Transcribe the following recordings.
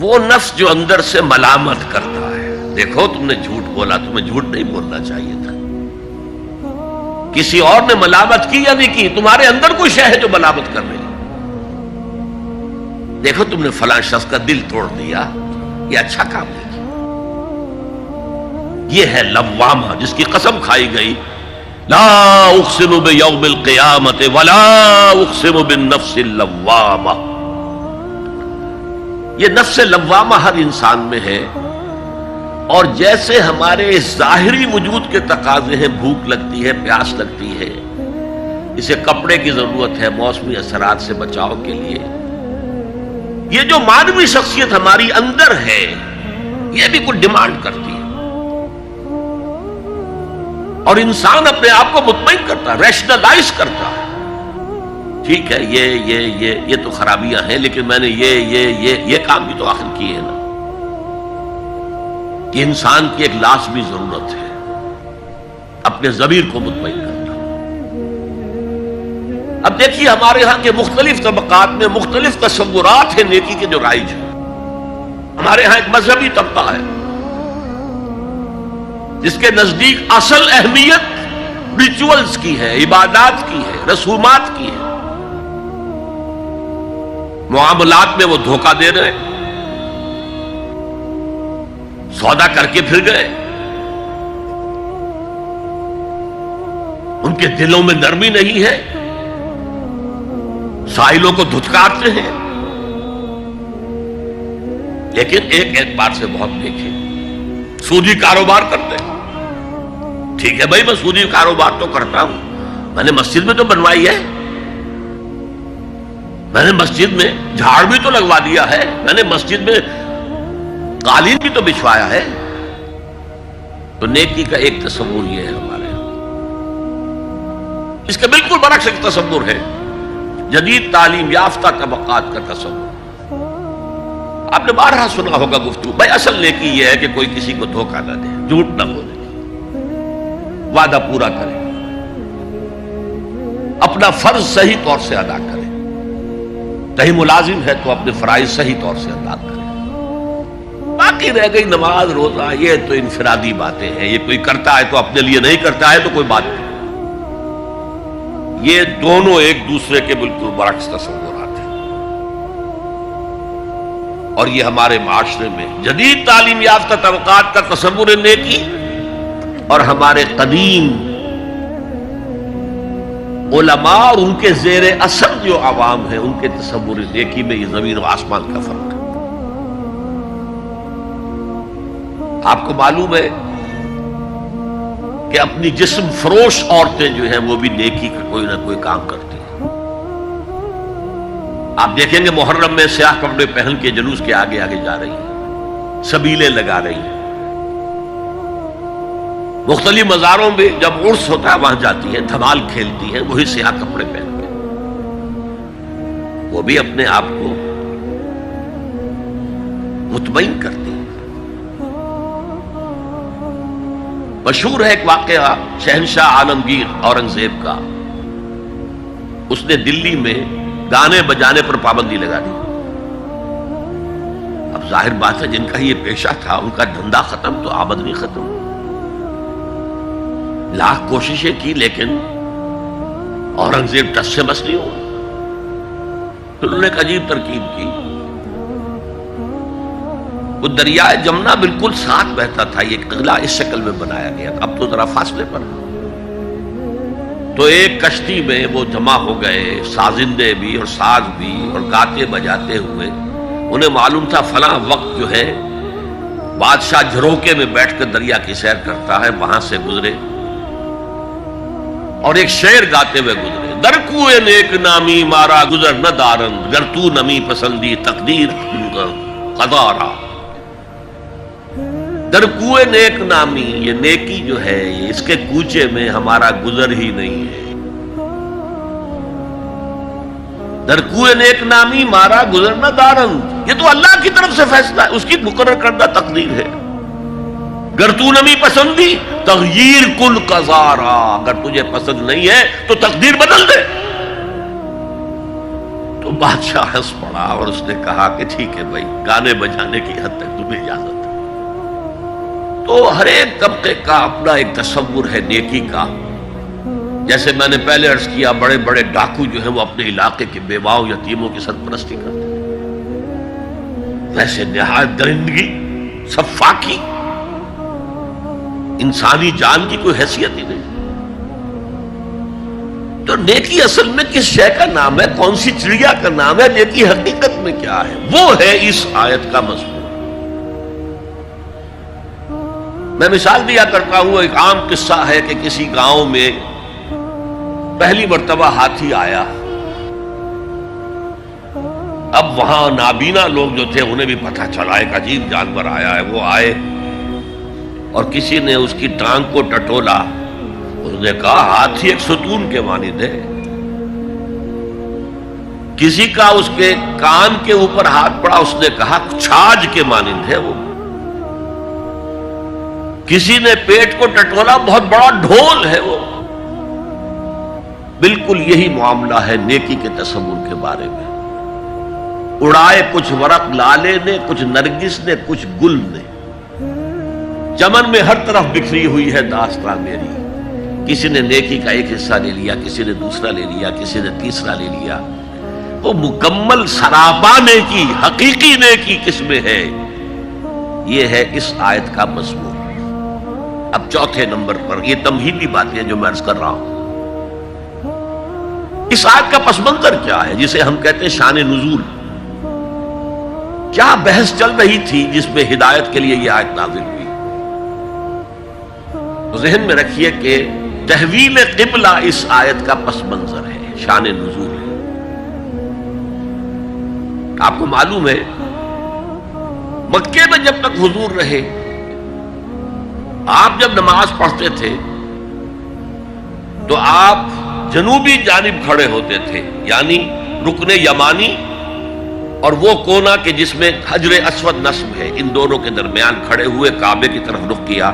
وہ نفس جو اندر سے ملامت کرتا ہے، دیکھو تم نے جھوٹ بولا، تمہیں جھوٹ نہیں بولنا چاہیے تھا. کسی اور نے ملامت کی یا نہیں کی، تمہارے اندر کوئی شے ہے جو ملامت کر رہی. دیکھو تم نے فلاں شخص کا دل توڑ دیا، یہ اچھا کام نہیں کیا. یہ ہے لوامہ جس کی قسم کھائی گئی، لا اقسم بیوم القیامت ولا اقسم بالنفس اللوامہ. یہ نفس لوامہ ہر انسان میں ہے، اور جیسے ہمارے ظاہری وجود کے تقاضے ہیں، بھوک لگتی ہے، پیاس لگتی ہے، اسے کپڑے کی ضرورت ہے موسمی اثرات سے بچاؤ کے لیے، یہ جو مانوی شخصیت ہماری اندر ہے یہ بھی کچھ ڈیمانڈ کرتی ہے. اور انسان اپنے آپ کو مطمئن کرتا ہے، ریشنلائز کرتا ہے، ٹھیک ہے یہ تو خرابیاں ہیں، لیکن میں نے یہ کام بھی تو آخر کیے ہیں نا. یہ انسان کی ایک لازمی ضرورت ہے اپنے ضمیر کو مطمئن کرنا. اب دیکھیے ہمارے ہاں کے مختلف طبقات میں مختلف تصورات ہیں نیکی کے جو رائج ہیں. ہمارے ہاں ایک مذہبی طبقہ ہے جس کے نزدیک اصل اہمیت ریچولز کی ہے، عبادات کی ہے، رسومات کی ہے. معاملات میں وہ دھوکہ دے رہے ہیں، سودا کر کے پھر گئے، ان کے دلوں میں نرمی نہیں ہے، سائلوں کو دھتکارتے ہیں. لیکن ایک اعتبار سے بہت دیکھے، سودی کاروبار کرتے ہیں. ٹھیک ہے بھائی، میں سودی کاروبار تو کرتا ہوں، میں نے مسجد میں تو بنوائی ہے، میں نے مسجد میں جھاڑ بھی تو لگوا دیا ہے، میں نے مسجد میں قالین بھی تو بچھوایا ہے. تو نیکی کا ایک تصور یہ ہے ہمارے یہاں. اس کا بالکل برعکس ایک تصور ہے جدید تعلیم یافتہ طبقات کا تصور. آپ نے بارہا سنا ہوگا گفتگو، بھائی اصل نیکی یہ ہے کہ کوئی کسی کو دھوکہ نہ دے، جھوٹ نہ بولے، وعدہ پورا کرے، اپنا فرض صحیح طور سے ادا کرے، کہیں ملازم ہے تو اپنے فرائض صحیح طور سے ادا کرے. باقی رہ گئی نماز روزہ، یہ تو انفرادی باتیں ہیں، یہ کوئی کرتا ہے تو اپنے لیے نہیں کرتا ہے تو کوئی بات نہیں. یہ دونوں ایک دوسرے کے بالکل برعکس تصورات ہیں. اور یہ ہمارے معاشرے میں جدید تعلیم یافتہ طبقات کا تصور نیکی اور ہمارے قدیم علماء اور ان کے زیر اثر جو عوام ہیں ان کے تصور نیکی میں یہ زمین و آسمان کا فرق ہے. آپ کو معلوم ہے کہ اپنی جسم فروش عورتیں جو ہیں وہ بھی نیکی کا کوئی نہ کوئی کام کرتی ہیں. آپ دیکھیں گے محرم میں سیاہ کپڑے پہن کے جلوس کے آگے آگے جا رہی ہیں، سبیلیں لگا رہی ہیں. مختلف مزاروں میں جب عرس ہوتا ہے وہاں جاتی ہیں، دھمال کھیلتی ہیں، وہی سیاہ کپڑے پہن کے. وہ بھی اپنے آپ کو مطمئن کرتی ہیں. مشہور ہے ایک واقعہ شہنشاہ عالمگیر اورنگزیب کا. اس نے دلی میں گانے بجانے پر پابندی لگا دی. اب ظاہر بات ہے جن کا یہ پیشہ تھا ان کا دھندا ختم تو آمدنی ختم. لاکھ کوششیں کی لیکن اورنگزیب ٹس سے مس نہیں ہوا. پھر انہوں نے ایک عجیب ترکیب کی. وہ دریائے جمنا بالکل ساتھ بہتا تھا، یہ قلعہ اس شکل میں بنایا گیا تھا، اب تو ذرا فاصلے پر. تو ایک کشتی میں وہ جمع ہو گئے، سازندے بھی اور ساز بھی، اور گاتے بجاتے ہوئے. انہیں معلوم تھا فلاں وقت جو ہے بادشاہ جھروکے میں بیٹھ کر دریا کی سیر کرتا ہے، وہاں سے گزرے اور ایک شعر گاتے ہوئے گزرے. در کوئے نیک نامی مارا گزر نہ دارند، گر تو نمی پسندی تقدیر قضا. در کوئے نیک نامی، یہ نیکی جو ہے اس کے کوچے میں ہمارا گزر ہی نہیں ہے. در کوئے نیک نامی مارا گزر نہ دارند، یہ تو اللہ کی طرف سے فیصلہ ہے، اس کی مقرر کردہ تقدیر ہے. گر تو نمی پسندی تغییر کل قضارا، اگر تجھے پسند نہیں ہے تو تقدیر بدل دے. تو بادشاہ ہنس پڑا اور اس نے کہا کہ ٹھیک ہے بھائی، گانے بجانے کی حد تک تمہیں اجازت ہے۔ تو ہر ایک طبقے کا اپنا ایک تصور ہے نیکی کا۔ جیسے میں نے پہلے عرض کیا، بڑے بڑے ڈاکو جو ہیں وہ اپنے علاقے کے بیواؤں یتیموں کی سرپرستی کرتے ہیں، ویسے نہایت درندگی، سفاکی، انسانی جان کی کوئی حیثیت ہی نہیں۔ تو نیکی اصل میں کس شے کا نام ہے، کون سی چڑیا کا نام ہے، نیکی حقیقت میں کیا ہے، وہ ہے اس آیت کا مضمون۔ میں مثال دیا کرتا ہوں، ایک عام قصہ ہے کہ کسی گاؤں میں پہلی مرتبہ ہاتھی آیا۔ اب وہاں نابینا لوگ جو تھے انہیں بھی پتہ چلا ایک عجیب جانور آیا ہے۔ وہ آئے اور کسی نے اس کی ٹانگ کو ٹٹولا۔ اس نے کہا ہاتھی ایک ستون کے مانند ہے۔ کسی کا اس کے کان کے اوپر ہاتھ پڑا، اس نے کہا چھاج کے مانند ہے وہ۔ کسی نے پیٹ کو ٹٹولا، بہت بڑا ڈھول ہے وہ۔ بالکل یہی معاملہ ہے نیکی کے تصور کے بارے میں۔ اڑائے کچھ ورق لالے نے، کچھ نرگس نے، کچھ گل نے، چمن میں ہر طرف بکھری ہوئی ہے داستان میری۔ کسی نے نیکی کا ایک حصہ لے لیا، کسی نے دوسرا لے لیا، کسی نے تیسرا لے لیا۔ وہ مکمل سراپا نیکی، حقیقی نیکی کس میں ہے، یہ ہے اس آیت کا مضمون۔ اب چوتھے نمبر پر یہ تمہیدی باتیں جو میں عرض کر رہا ہوں، اس آیت کا پس منظر کیا ہے جسے ہم کہتے ہیں شان نزول۔ کیا بحث چل رہی تھی جس میں ہدایت کے لیے یہ آیت نازل ہوئی؟ تو ذہن میں رکھیے کہ تحویل قبلہ اس آیت کا پس منظر ہے، شان نزول ہے۔ آپ کو معلوم ہے مکے میں جب تک حضور رہے، آپ جب نماز پڑھتے تھے تو آپ جنوبی جانب کھڑے ہوتے تھے، یعنی رکن یمانی اور وہ کونا کہ جس میں حجر اسود نصب ہے، ان دونوں کے درمیان کھڑے ہوئے کعبے کی طرف رخ کیا۔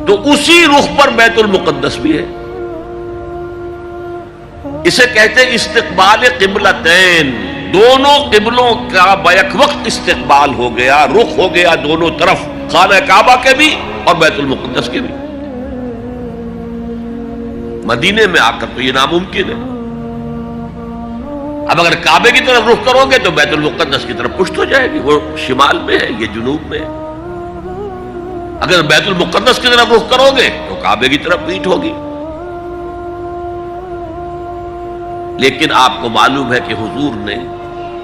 تو اسی رخ پر بیت المقدس بھی ہے۔ اسے کہتے ہیں استقبال قبلتین، دونوں قبلوں کا بیک وقت استقبال ہو گیا، رخ ہو گیا دونوں طرف، خانہ کعبہ کے بھی اور بیت المقدس کے بھی۔ مدینے میں آ کر تو یہ ناممکن ہے۔ اب اگر کعبے کی طرف رخ کرو گے تو بیت المقدس کی طرف پشت ہو جائے گی، وہ شمال میں ہے، یہ جنوب میں ہے۔ اگر بیت المقدس کی طرف رخ کرو گے تو کعبے کی طرف پیٹھ ہوگی۔ لیکن آپ کو معلوم ہے کہ حضور نے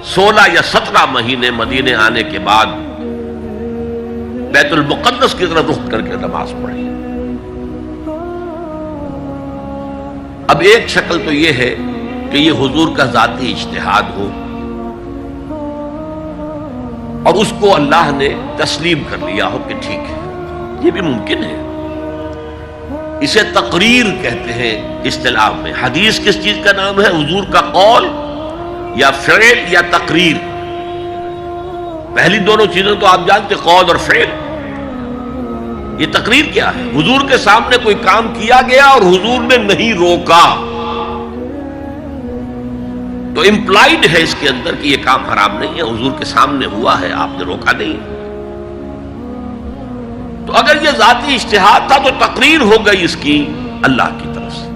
16 یا 17 مہینے مدینے آنے کے بعد بیت المقدس کی طرف رخ کر کے نماز پڑھی۔ اب ایک شکل تو یہ ہے کہ یہ حضور کا ذاتی اجتہاد ہو اور اس کو اللہ نے تسلیم کر لیا ہو کہ ٹھیک ہے، یہ بھی ممکن ہے۔ اسے تقریر کہتے ہیں اصطلاح میں۔ حدیث کس چیز کا نام ہے؟ حضور کا قول یا فعل یا تقریر۔ پہلی دونوں چیزیں تو آپ جانتے، قول اور فعل۔ یہ تقریر کیا ہے؟ حضور کے سامنے کوئی کام کیا گیا اور حضور نے نہیں روکا، تو امپلائڈ ہے اس کے اندر کہ یہ کام حرام نہیں ہے، حضور کے سامنے ہوا ہے، آپ نے روکا نہیں۔ تو اگر یہ ذاتی اجتہاد تھا تو تقریر ہو گئی اس کی اللہ کی طرف سے،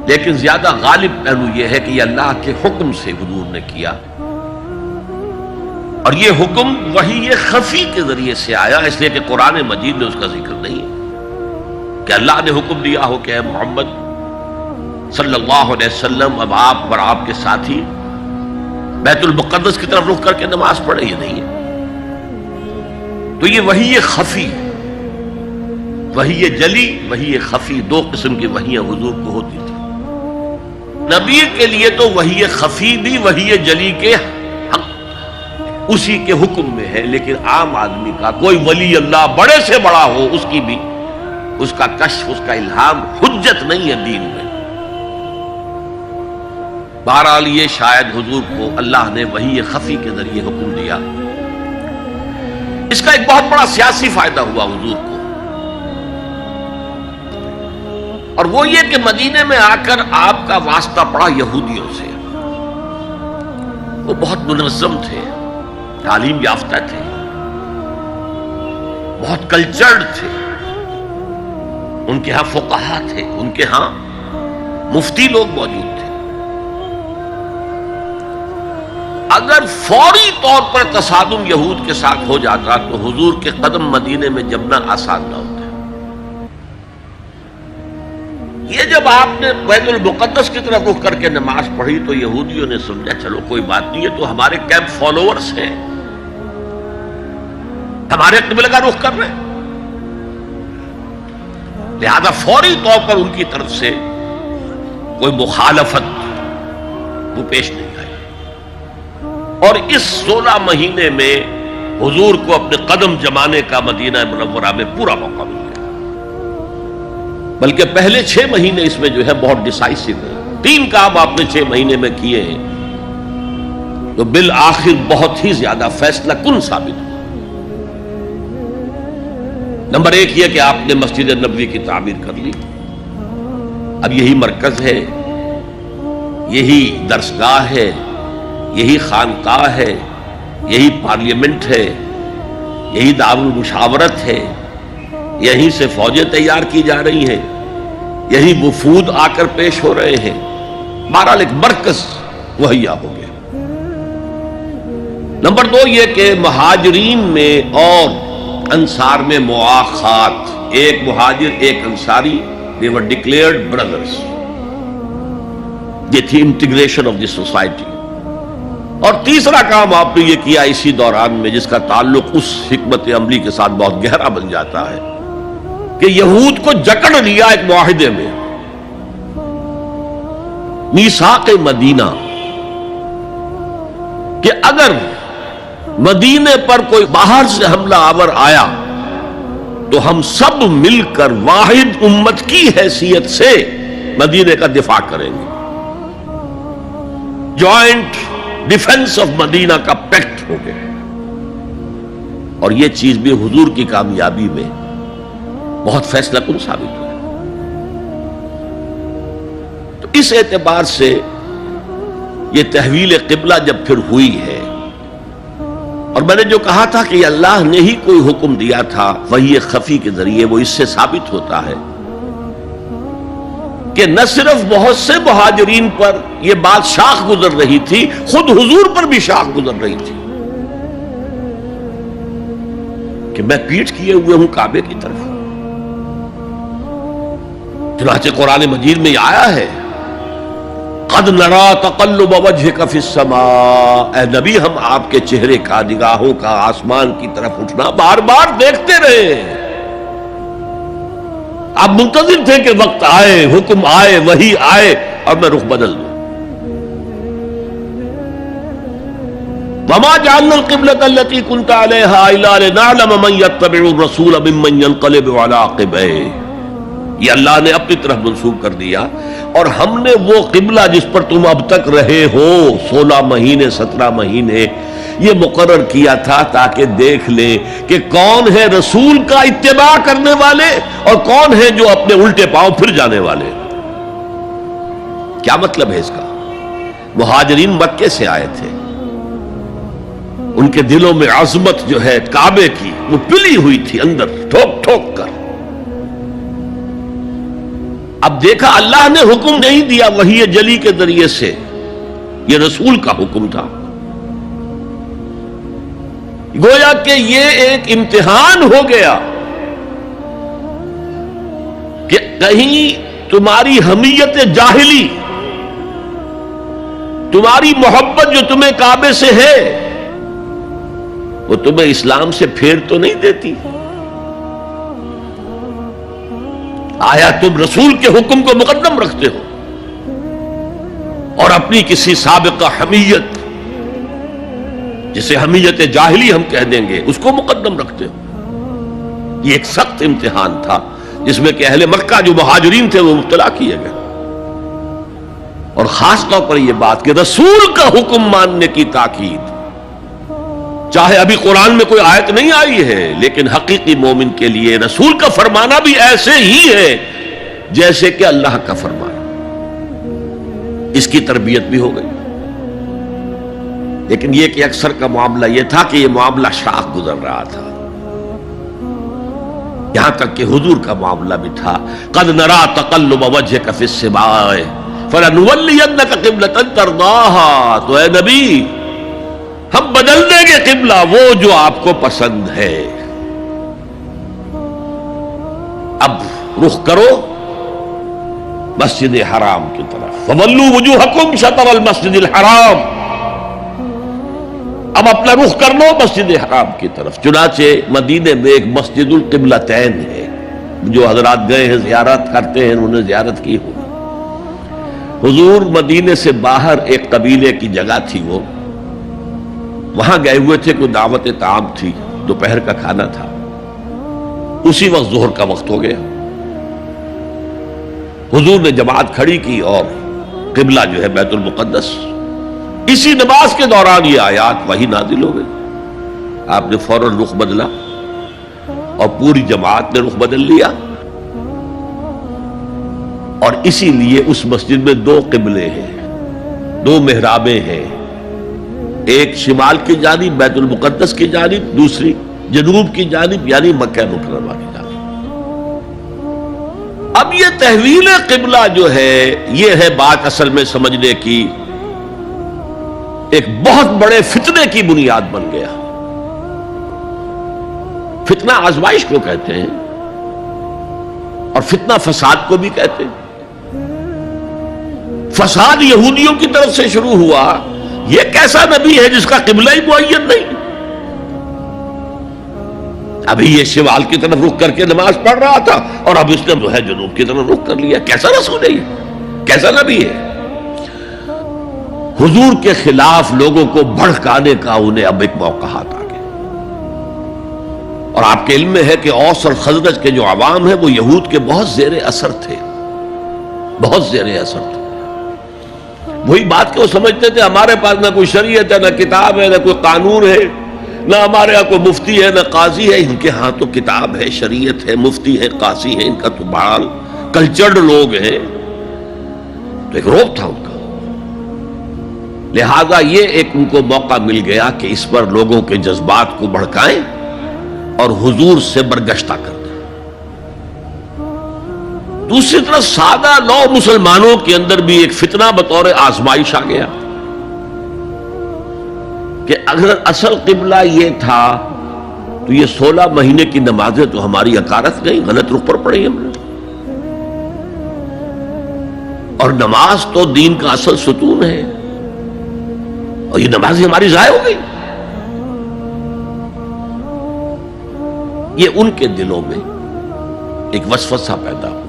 لیکن زیادہ غالب پہلو یہ ہے کہ یہ اللہ کے حکم سے حضور نے کیا، اور یہ حکم وحی خفی کے ذریعے سے آیا، اس لیے کہ قرآن مجید میں اس کا ذکر نہیں ہے کہ اللہ نے حکم دیا ہو کہ اے محمد صلی اللہ علیہ وسلم اب آپ اور آپ کے ساتھی بیت المقدس کی طرف رخ کر کے نماز پڑھے، یہ نہیں ہے۔ تو یہ وحی خفی، وحی جلی، وحی خفی، دو قسم کی وحیاں حضور کو ہوتی تھی۔ نبی کے لیے تو وحی خفی بھی وحی جلی کے اسی کے حکم میں ہے، لیکن عام آدمی کا کوئی ولی اللہ بڑے سے بڑا ہو، اس کی بھی اس کا کشف، اس کا الہام حجت نہیں ہے دین میں۔ بہرحال یہ شاید حضور کو اللہ نے وحی خفی کے ذریعے حکم دیا۔ اس کا ایک بہت بڑا سیاسی فائدہ ہوا حضور کو، اور وہ یہ کہ مدینے میں آ کر آپ کا واسطہ پڑا یہودیوں سے۔ وہ بہت منظم تھے، تعلیم یافتہ تھے، بہت کلچرڈ تھے، ان کے ہاں فقہا تھے، ان کے ہاں مفتی لوگ موجود تھے۔ اگر فوری طور پر تصادم یہود کے ساتھ ہو جاتا تو حضور کے قدم مدینے میں جمنا آسان نہ ہوتا۔ یہ جب آپ نے بیت المقدس کی طرف رخ کر کے نماز پڑھی تو یہودیوں نے سمجھا چلو کوئی بات نہیں ہے، تو ہمارے کیمپ فالوورز ہیں، ہمارے قبلہ کا رخ کر رہے ہیں، لہذا فوری طور پر ان کی طرف سے کوئی مخالفت وہ پیش نہیں آئی، اور اس 16 مہینے میں حضور کو اپنے قدم جمانے کا مدینہ منورہ میں پورا موقع مل گیا۔ بلکہ پہلے 6 مہینے اس میں جو ہے بہت ڈیسائسو ہے، 3 کام آپ نے 6 مہینے میں کیے ہیں تو بالآخر بہت ہی زیادہ فیصلہ کن ثابت ہوا۔ نمبر 1 یہ کہ آپ نے مسجد نبوی کی تعمیر کر لی، اب یہی مرکز ہے، یہی درسگاہ ہے، یہی خانقاہ ہے، یہی پارلیمنٹ ہے، یہی دارالمشاورت ہے، یہیں سے فوجیں تیار کی جا رہی ہیں، یہی وفود آ کر پیش ہو رہے ہیں، بہرحال ایک مرکز مہیا ہو گیا۔ نمبر 2 یہ کہ مہاجرین میں اور انصار میں مواخات، ایک مہاجر ایک Ansari, they were declared brothers، یہ تھی انٹیگریشن آف دی سوسائٹی۔ اور تیسرا کام آپ نے یہ کیا اسی دوران میں جس کا تعلق اس حکمت عملی کے ساتھ بہت گہرا بن جاتا ہے کہ یہود کو جکڑ لیا ایک معاہدے میں، میثاق مدینہ، کہ اگر مدینے پر کوئی باہر سے حملہ آور آیا تو ہم سب مل کر واحد امت کی حیثیت سے مدینے کا دفاع کریں گے۔ جوائنٹ ڈیفنس آف مدینہ کا پیکٹ ہو گیا، اور یہ چیز بھی حضور کی کامیابی میں بہت فیصلہ کن ثابت ہوا۔ تو اس اعتبار سے یہ تحویل قبلہ جب پھر ہوئی ہے، اور میں نے جو کہا تھا کہ اللہ نے ہی کوئی حکم دیا تھا وحی خفی کے ذریعے، وہ اس سے ثابت ہوتا ہے کہ نہ صرف بہت سے مہاجرین پر یہ بات شاخ گزر رہی تھی، خود حضور پر بھی شاخ گزر رہی تھی کہ میں پیٹھ کیے ہوئے ہوں کعبے کی طرف۔ چنانچہ قرآن مجید میں یہ آیا ہے قد نرا تقلب وجهك في السماء، اے نبی ہم آپ کے چہرے کا، نگاہوں کا آسمان کی طرف اٹھنا بار بار دیکھتے رہے۔ آپ منتظر تھے کہ وقت آئے، حکم آئے، وحی آئے اور میں رخ بدل دوں۔ وما جعلنا القبلة التي كنت عليها الا لنعلم من يتبع الرسول ممن ينقلب على عقبيه، یہ اللہ نے اپنی طرف منسوب کر دیا، اور ہم نے وہ قبلہ جس پر تم اب تک رہے ہو 16 مہینے 17 مہینے یہ مقرر کیا تھا تاکہ دیکھ لے کہ کون ہے رسول کا اتباع کرنے والے اور کون ہے جو اپنے الٹے پاؤں پھر جانے والے۔ کیا مطلب ہے اس کا؟ مہاجرین مکے سے آئے تھے، ان کے دلوں میں عظمت جو ہے کعبے کی وہ پلی ہوئی تھی اندر ٹھوک ٹھوک کر۔ اب دیکھا اللہ نے حکم نہیں دیا وحی جلی کے ذریعے سے، یہ رسول کا حکم تھا، گویا کہ یہ ایک امتحان ہو گیا کہ کہیں تمہاری حمیت جاہلی، تمہاری محبت جو تمہیں کعبے سے ہے وہ تمہیں اسلام سے پھیر تو نہیں دیتی؟ آیا تم رسول کے حکم کو مقدم رکھتے ہو اور اپنی کسی سابقہ حمیت، جسے حمیت جاہلی ہم کہہ دیں گے، اس کو مقدم رکھتے ہو؟ یہ ایک سخت امتحان تھا جس میں کہ اہل مکہ جو مہاجرین تھے وہ مبتلا کیے گئے، اور خاص طور پر یہ بات کہ رسول کا حکم ماننے کی تاکید، چاہے ابھی قرآن میں کوئی آیت نہیں آئی ہے لیکن حقیقی مومن کے لیے رسول کا فرمانا بھی ایسے ہی ہے جیسے کہ اللہ کا فرمانا۔ اس کی تربیت بھی ہو گئی۔ لیکن یہ کہ اکثر کا معاملہ یہ تھا کہ یہ معاملہ شاخ گزر رہا تھا، یہاں تک کہ حضور کا معاملہ بھی تھا قد نرا تقلب وجهك في السماء فلنولینک قبلۃ ترضاها، تو اے نبی ہم بدل دیں گے قبلہ وہ جو آپ کو پسند ہے، اب رخ کرو مسجد حرام کی طرف، فولوا وجوہکم شطر المسجد الحرام، اب اپنا رخ کر لو مسجد حرام کی طرف۔ چنانچہ مدینے میں ایک مسجد القبلتین ہے، جو حضرات گئے ہیں زیارت کرتے ہیں انہوں نے زیارت کی ہوگی۔ حضور مدینے سے باہر ایک قبیلے کی جگہ تھی، وہ وہاں گئے ہوئے تھے، کوئی دعوت طعام تھی، دوپہر کا کھانا تھا، اسی وقت ظہر کا وقت ہو گیا۔ حضور نے جماعت کھڑی کی اور قبلہ جو ہے بیت المقدس، اسی نماز کے دوران یہ آیات وہی نازل ہو گئی، آپ نے فوراً رخ بدلا اور پوری جماعت نے رخ بدل لیا، اور اسی لیے اس مسجد میں دو قبلے ہیں، دو محرابیں ہیں، ایک شمال کی جانب بیت المقدس کی جانب، دوسری جنوب کی جانب یعنی مکہ مکرمہ کی جانب۔ اب یہ تحویل قبلہ جو ہے یہ ہے بات اصل میں سمجھنے کی، ایک بہت بڑے فتنے کی بنیاد بن گیا۔ فتنہ آزمائش کو کہتے ہیں اور فتنہ فساد کو بھی کہتے ہیں۔ فساد یہودیوں کی طرف سے شروع ہوا، یہ کیسا نبی ہے جس کا قبلہ ہی معین نہیں، ابھی یہ شمال کی طرف رخ کر کے نماز پڑھ رہا تھا اور اب اس نے جو ہے جنوب کی طرف رخ کر لیا، کیسا رسول ہے یہ، کیسا نبی ہے؟ حضور کے خلاف لوگوں کو بھڑکانے کا انہیں اب ایک موقع آ گیا، اور آپ کے علم میں ہے کہ اوس اور خزرج کے جو عوام ہیں وہ یہود کے بہت زیر اثر تھے، بہت زیر اثر تھے۔ وہی بات کہ وہ سمجھتے تھے ہمارے پاس نہ کوئی شریعت ہے، نہ کتاب ہے، نہ کوئی قانون ہے، نہ ہمارے یہاں کوئی مفتی ہے، نہ قاضی ہے، ان کے ہاں تو کتاب ہے، شریعت ہے، مفتی ہے، قاضی ہے، ان کا تو بحال کلچرڈ لوگ ہیں، تو ایک روب تھا ان کا۔ لہذا یہ ایک ان کو موقع مل گیا کہ اس پر لوگوں کے جذبات کو بھڑکائیں اور حضور سے برگشتہ کر دیں۔ دوسری طرف سادہ لو مسلمانوں کے اندر بھی ایک فتنہ بطور آزمائش آ گیا کہ اگر اصل قبلہ یہ تھا تو یہ 16 مہینے کی نمازیں تو ہماری اکارت گئی، غلط رخ پر پڑی ہم نے، اور نماز تو دین کا اصل ستون ہے، اور یہ نماز ہماری ضائع ہو گئی۔ یہ ان کے دلوں میں ایک وسوسہ پیدا ہوا۔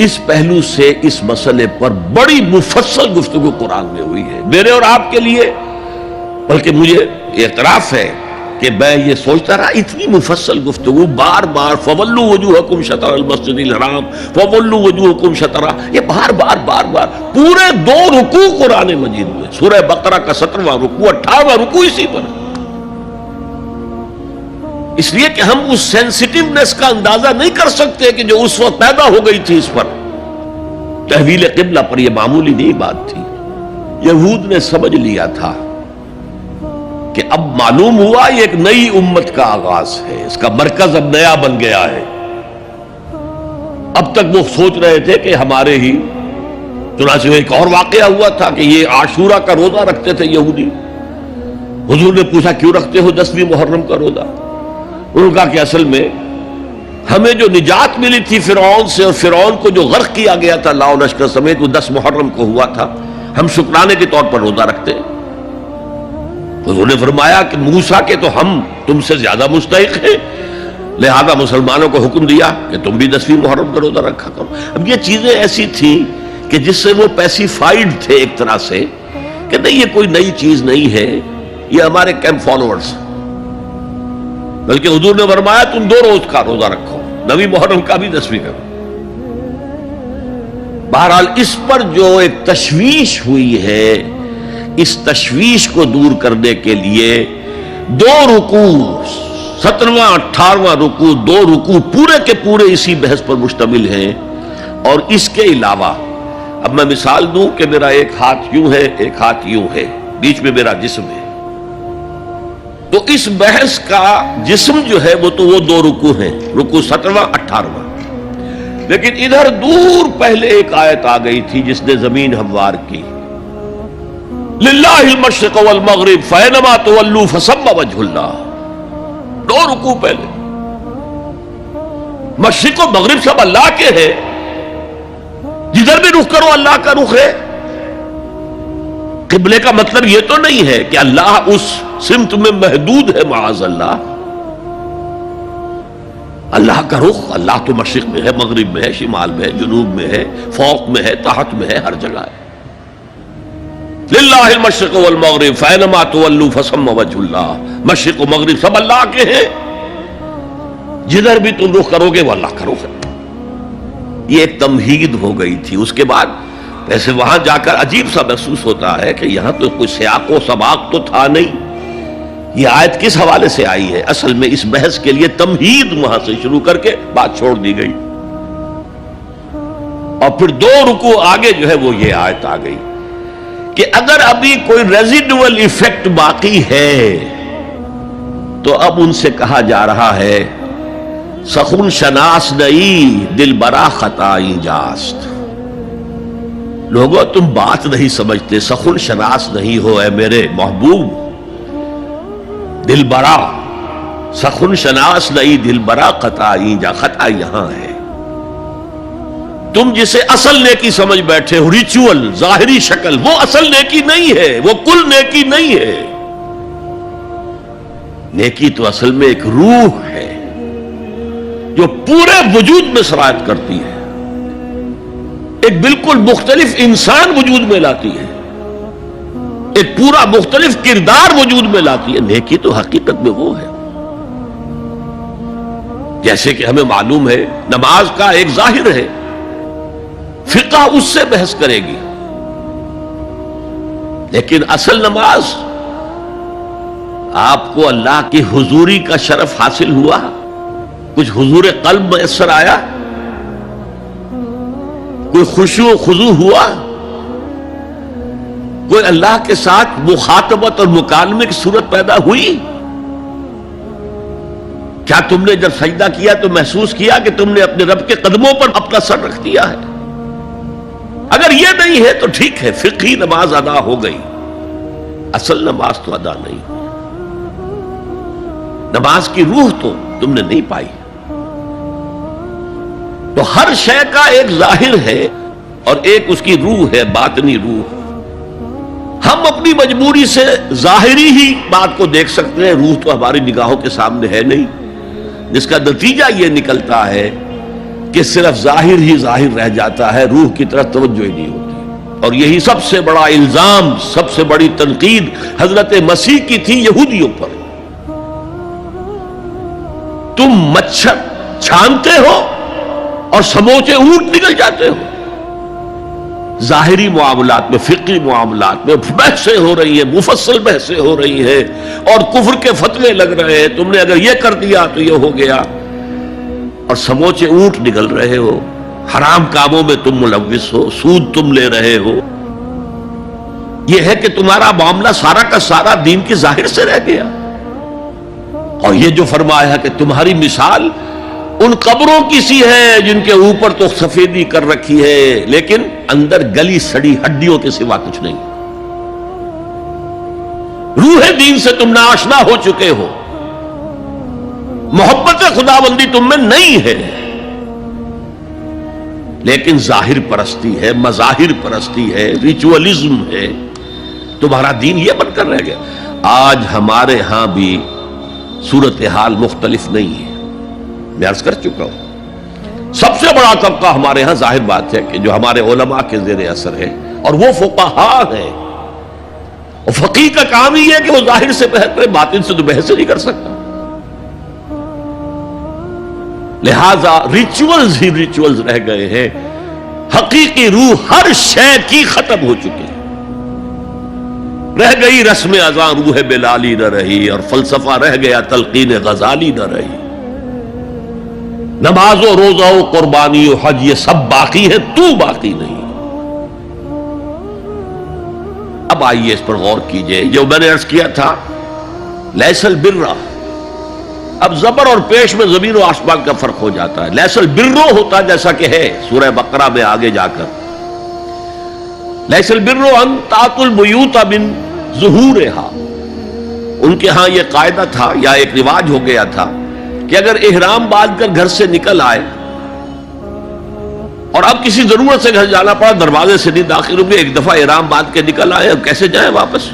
اس پہلو سے اس مسئلے پر بڑی مفصل گفتگو قرآن میں ہوئی ہے، میرے اور آپ کے لیے، بلکہ مجھے اعتراف ہے کہ میں یہ سوچتا رہا اتنی مفصل گفتگو بار بار فولوا وجوہکم شطر المسجد الحرام، فولوا وجوہکم شطرہ، یہ بار بار پورے 2 رکوع قرآن مجید میں، سورہ بقرہ کا 17واں رکوع 18واں رکوع اسی پر، اس لیے کہ ہم اس سینسٹیونیس کا اندازہ نہیں کر سکتے کہ جو اس وقت پیدا ہو گئی تھی اس پر۔ تحویل قبلہ پر یہ معمولی نہیں بات تھی، یہود نے سمجھ لیا تھا کہ اب معلوم ہوا یہ ایک نئی امت کا آغاز ہے، اس کا مرکز اب نیا بن گیا ہے۔ اب تک وہ سوچ رہے تھے کہ ہمارے ہی، چنانچہ ایک اور واقعہ ہوا تھا کہ یہ عاشورہ کا روزہ رکھتے تھے یہودی، حضور نے پوچھا کیوں رکھتے ہو 10ویں محرم کا روزہ؟ انہوں نے کہا کہ اصل میں ہمیں جو نجات ملی تھی فرعون سے، اور فرعون کو جو غرق کیا گیا تھا لاؤ لشکر سمیت، وہ 10 محرم کو ہوا تھا، ہم شکرانے کے طور پر روزہ رکھتے ہیں۔ حضور نے فرمایا کہ موسیٰ کے تو ہم تم سے زیادہ مستحق ہیں، لہذا مسلمانوں کو حکم دیا کہ تم بھی 10ویں محرم کا روزہ رکھا کرو۔ اب یہ چیزیں ایسی تھیں کہ جس سے وہ پیسیفائیڈ تھے ایک طرح سے کہ نہیں یہ کوئی نئی چیز نہیں ہے، یہ ہمارے کیمپ فالوورز، بلکہ حضور نے فرمایا تم 2 روز کا روزہ رکھو، 9ویں محرم کا بھی 10ویں کا۔ بہرحال اس پر جو ایک تشویش ہوئی ہے، اس تشویش کو دور کرنے کے لیے 2 رکوع 17واں 18واں رکوع 2 رکوع پورے کے پورے اسی بحث پر مشتمل ہیں، اور اس کے علاوہ اب میں مثال دوں کہ میرا ایک ہاتھ یوں ہے، ایک ہاتھ یوں ہے، بیچ میں میرا جسم ہے، تو اس بحث کا جسم جو ہے وہ تو وہ دو رکوع ہیں، رکوع 17واں 18واں، لیکن ادھر دور پہلے ایک آیت آ گئی تھی جس نے زمین ہموار کی، للہ المشرق والمغرب فینما تولوا فثم وجہ اللہ، دو رکوع پہلے، مشرق و مغرب سب اللہ کے ہیں، جدھر بھی رخ کرو اللہ کا رخ ہے۔ قبلے کا مطلب یہ تو نہیں ہے کہ اللہ اس سمت میں محدود ہے، معاذ اللہ، اللہ کا رخ، اللہ تو مشرق میں ہے، مغرب میں ہے، شمال میں ہے، جنوب میں ہے، فوق میں ہے، تحت میں ہے، ہر جگہ ہے۔ للہ المشرق والمغرب فینما تولوا فثم وجہ اللہ، مشرق و مغرب سب اللہ کے ہیں، جدھر بھی تم رخ کرو گے وہ اللہ کا رخ ہے۔ یہ ایک تمہید ہو گئی تھی۔ اس کے بعد ویسے وہاں جا کر عجیب سا محسوس ہوتا ہے کہ یہاں تو کوئی سیاق و سباق تو تھا نہیں، یہ آیت کس حوالے سے آئی ہے؟ اصل میں اس بحث کے لیے تمہید وہاں سے شروع کر کے بات چھوڑ دی گئی، اور پھر دو رکوع آگے جو ہے وہ یہ آیت آ گئی کہ اگر ابھی کوئی ریزیڈول ایفیکٹ باقی ہے تو اب ان سے کہا جا رہا ہے سخن شناس نئی دل برا خطائی جاست، لوگوں تم بات نہیں سمجھتے، سخن شناس نہیں ہو اے میرے محبوب، دل برا، سخن شناس نئی دل برا خطائی جا، خطا یہاں ہے، تم جسے اصل نیکی سمجھ بیٹھے ہو، ریچول، ظاہری شکل، وہ اصل نیکی نہیں ہے، وہ کل نیکی نہیں ہے، نیکی تو اصل میں ایک روح ہے جو پورے وجود میں سرایت کرتی ہے، ایک بالکل مختلف انسان وجود میں لاتی ہے، ایک پورا مختلف کردار وجود میں لاتی ہے۔ نیکی تو حقیقت میں وہ ہے، جیسے کہ ہمیں معلوم ہے نماز کا ایک ظاہر ہے، فقہ اس سے بحث کرے گی، لیکن اصل نماز آپ کو اللہ کی حضوری کا شرف حاصل ہوا، کچھ حضور قلب میسر آیا، کوئی خشوع و خضوع ہوا، کوئی اللہ کے ساتھ مخاطبت اور مکالمے کی صورت پیدا ہوئی؟ کیا تم نے جب سجدہ کیا تو محسوس کیا کہ تم نے اپنے رب کے قدموں پر اپنا سر رکھ دیا ہے؟ اگر یہ نہیں ہے تو ٹھیک ہے، فقہی نماز ادا ہو گئی، اصل نماز تو ادا نہیں ہوئی، نماز کی روح تو تم نے نہیں پائی۔ تو ہر شے کا ایک ظاہر ہے اور ایک اس کی روح ہے، باطنی روح۔ ہم اپنی مجبوری سے ظاہری ہی بات کو دیکھ سکتے ہیں، روح تو ہماری نگاہوں کے سامنے ہے نہیں، جس کا نتیجہ یہ نکلتا ہے کہ صرف ظاہر ہی ظاہر رہ جاتا ہے، روح کی طرف توجہ ہی نہیں ہوتی۔ اور یہی سب سے بڑا الزام، سب سے بڑی تنقید حضرت مسیح کی تھی یہودیوں پر۔ تم مچھر چھانتے ہو اور سموچے اونٹ نکل جاتے ہو۔ ظاہری معاملات میں، فقہی معاملات میں بحثیں ہو رہی ہیں، مفصل بحثیں ہو رہی ہیں، اور کفر کے فتوے لگ رہے ہیں، تم نے اگر یہ کر دیا تو یہ ہو گیا، اور سموچے اونٹ نکل رہے ہو، حرام کاموں میں تم ملوث ہو، سود تم لے رہے ہو۔ یہ ہے کہ تمہارا معاملہ سارا کا سارا دین کی ظاہر سے رہ گیا۔ اور یہ جو فرمایا کہ تمہاری مثال ان قبروں کی سی ہے جن کے اوپر تو سفیدی کر رکھی ہے لیکن اندر گلی سڑی ہڈیوں کے سوا کچھ نہیں۔ روح دین سے تم ناآشنا ہو چکے ہو، محبت خداوندی تم میں نہیں ہے، لیکن ظاہر پرستی ہے، مظاہر پرستی ہے، ریچولزم ہے، تمہارا دین یہ بن کر رہ گیا۔ آج ہمارے ہاں بھی صورتحال مختلف نہیں ہے، میں عرض کر چکا ہوں۔ سب سے بڑا طبقہ ہمارے ہاں ظاہر بات ہے کہ جو ہمارے علماء کے زیر اثر ہے، اور وہ فقہاء ہیں، اور فقیہ کا کام ہی ہے کہ وہ ظاہر سے بحث کرے، باطن سے تو بحث نہیں کر سکتا۔ لہذا ریچولز ہی ریچولز رہ گئے ہیں، حقیقی روح ہر شے کی ختم ہو چکی ہے۔ رہ گئی رسم اذاں روح بلالی نہ رہی، اور فلسفہ رہ گیا تلقین غزالی نہ رہی۔ نماز و روزہ و قربانی و حج یہ سب باقی ہے، تو باقی نہیں۔ اب آئیے اس پر غور کیجئے، جو میں نے عرض کیا تھا لیس البر، اب زبر اور پیش میں زمین و آسمان کا فرق ہو جاتا ہے. لیس البر ہوتا جیسا کہ ہے سورہ بقرہ میں آگے جا کر، لیس البر ان تاتوا البیوت من ظہورہا. ان کے ہاں یہ قاعدہ تھا یا ایک رواج ہو گیا تھا کہ اگر احرام باندھ کر گھر سے نکل آئے اور اب کسی ضرورت سے گھر جانا پڑا، دروازے سے نہیں داخل ہوئے، ایک دفعہ احرام باندھ کے نکل آئے، اب کیسے جائیں واپس؟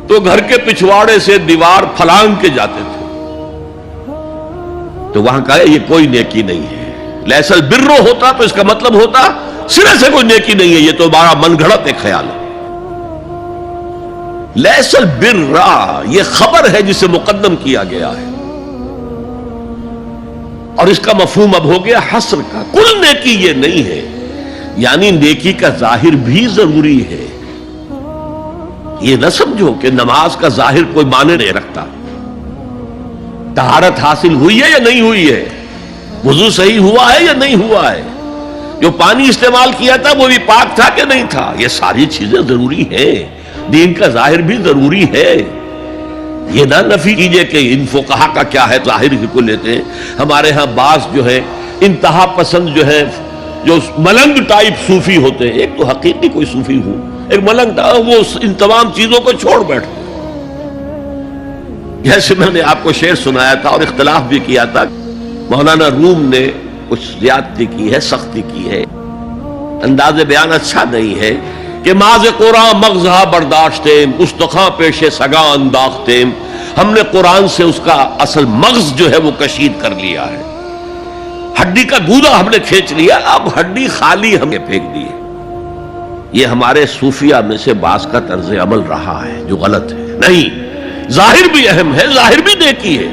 تو گھر کے پچھواڑے سے دیوار پھلانگ کے جاتے تھے. تو وہاں کہا یہ کوئی نیکی نہیں ہے. لیس البر ہوتا تو اس کا مطلب ہوتا سرے سے کوئی نیکی نہیں ہے، یہ تو بڑا من گھڑت ایک خیال ہے. لیس البر یہ خبر ہے جسے مقدم کیا گیا ہے، اور اس کا مفہوم اب ہو گیا حصر کا. کل نیکی یہ نہیں ہے، یعنی نیکی کا ظاہر بھی ضروری ہے. یہ نہ سمجھو کہ نماز کا ظاہر کوئی معنی نہیں رکھتا. طہارت حاصل ہوئی ہے یا نہیں ہوئی ہے، وضو صحیح ہوا ہے یا نہیں ہوا ہے، جو پانی استعمال کیا تھا وہ بھی پاک تھا کہ نہیں تھا، یہ ساری چیزیں ضروری ہیں. دین کا ظاہر بھی ضروری ہے. یہ نہ نفی کیجئے کہ ان فقہا کا کیا ہے، ظاہر ہی کو لیتے ہیں. ہمارے ہاں بعض جو ہے انتہا پسند جو ہے، جو ملنگ ٹائپ صوفی ہوتے ہیں، ایک تو حقیقی کوئی صوفی ہو، ایک ملنگ تھا، وہ ان تمام چیزوں کو چھوڑ بیٹھتے. جیسے میں نے آپ کو شعر سنایا تھا اور اختلاف بھی کیا تھا، مولانا روم نے کچھ زیادتی کی ہے، سختی کی ہے، انداز بیان اچھا نہیں ہے کہ ماز قرآن مغزہ برداشتیم استخاں پیش سگاں انداختیم. ہم نے قرآن سے اس کا اصل مغز جو ہے وہ کشید کر لیا ہے، ہڈی کا گودا ہم نے کھینچ لیا، اب ہڈی خالی ہمیں پھینک دی ہے. یہ ہمارے صوفیہ میں سے بعض کا طرز عمل رہا ہے جو غلط ہے. نہیں، ظاہر بھی اہم ہے، ظاہر بھی نیکی ہے.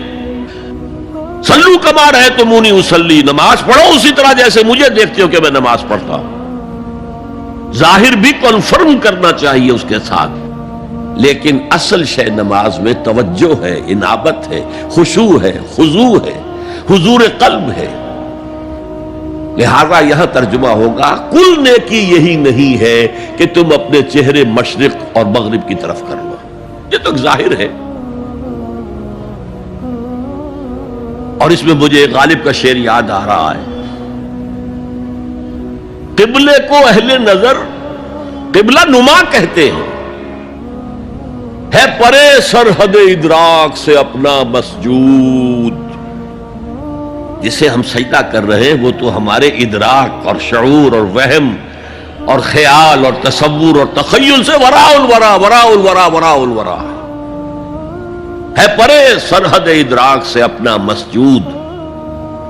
صلو کما رأیتمونی اصلی، نماز پڑھو اسی طرح جیسے مجھے دیکھتے ہو کہ میں نماز پڑھتا ہوں. ظاہر بھی کنفرم کرنا چاہیے اس کے ساتھ، لیکن اصل شے نماز میں توجہ ہے، انابت ہے، خشوع ہے، خضوع ہے، حضور قلب ہے. لہذا یہاں ترجمہ ہوگا کل نیکی یہی نہیں ہے کہ تم اپنے چہرے مشرق اور مغرب کی طرف کر لو. یہ تو ظاہر ہے. اور اس میں مجھے غالب کا شعر یاد آ رہا ہے، قبلے کو اہل نظر قبلہ نما کہتے ہیں، ہے پرے سرحد ادراک سے اپنا مسجود. جسے ہم سجدہ کر رہے ہیں وہ تو ہمارے ادراک اور شعور اور وہم اور خیال اور تصور اور تخیل سے وراء الورا وراء الورا وراء الورا ہے. پرے سرحد ادراک سے اپنا مسجود.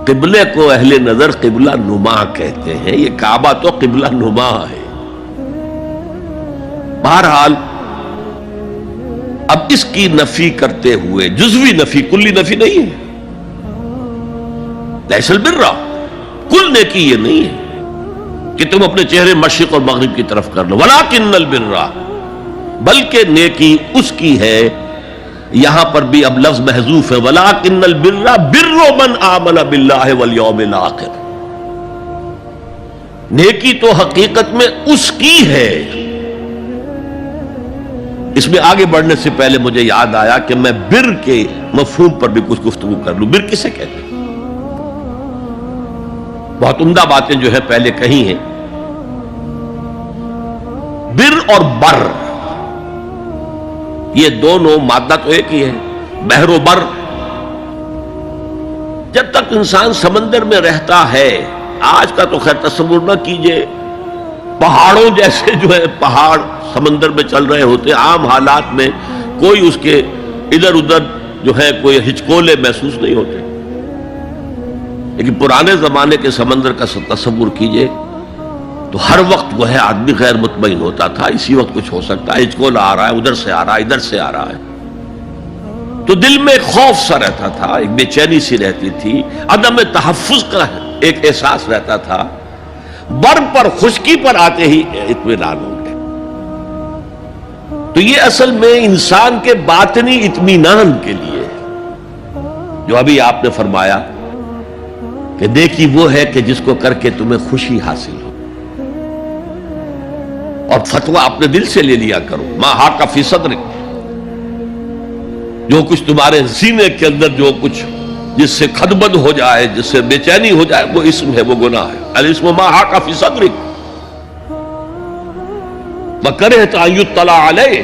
قبلے کو اہل نظر قبلہ نما کہتے ہیں، یہ کعبہ تو قبلہ نما ہے. بہرحال اب اس کی نفی کرتے ہوئے، جزوی نفی، کلی نفی نہیں ہے. لیس البر، کل نیکی یہ نہیں ہے کہ تم اپنے چہرے مشرق اور مغرب کی طرف کر لو. ولکن البر، بلکہ نیکی اس کی ہے. یہاں پر بھی اب لفظ محذوف ہے، ولکن البر بر من آمن باللہ والیوم الآخر. نیکی تو حقیقت میں اس کی ہے. اس میں آگے بڑھنے سے پہلے مجھے یاد آیا کہ میں بر کے مفہوم پر بھی کچھ گفتگو کر لوں. بر کسے کہتے ہیں؟ بہت عمدہ باتیں جو ہے پہلے کہی ہیں. بر اور بر یہ دونوں مادہ تو ایک ہی ہے، بحر و بر. جب تک انسان سمندر میں رہتا ہے، آج کا تو خیر تصور نہ کیجئے، پہاڑوں جیسے جو ہے پہاڑ سمندر میں چل رہے ہوتے، عام حالات میں کوئی اس کے ادھر ادھر جو ہے کوئی ہچکولے محسوس نہیں ہوتے. لیکن پرانے زمانے کے سمندر کا تصور کیجئے تو ہر وقت وہ ہے آدمی غیر مطمئن ہوتا تھا، اسی وقت کچھ ہو سکتا ہے، ہچکولا آ رہا ہے، ادھر سے آ رہا ہے، ادھر سے آ رہا ہے. تو دل میں ایک خوف سا رہتا تھا، ایک بے چینی سی رہتی تھی، عدم تحفظ کا ایک احساس رہتا تھا. بر پر، خشکی پر آتے ہی اطمینان ہو گئے. تو یہ اصل میں انسان کے باطنی اطمینان کے لیے جو ابھی آپ نے فرمایا کہ نیکی وہ ہے کہ جس کو کر کے تمہیں خوشی حاصل ہو. اور فتویٰ اپنے دل سے لے لیا کرو. ما حاک فی صدرک، جو کچھ تمہارے سینے کے اندر جو کچھ جس سے خدبد ہو جائے، جس سے بے چینی ہو جائے، وہ اسم ہے، وہ گناہ ہے. الاسم ما حاک فی صدرک وکرہت ان یطلع علیہ،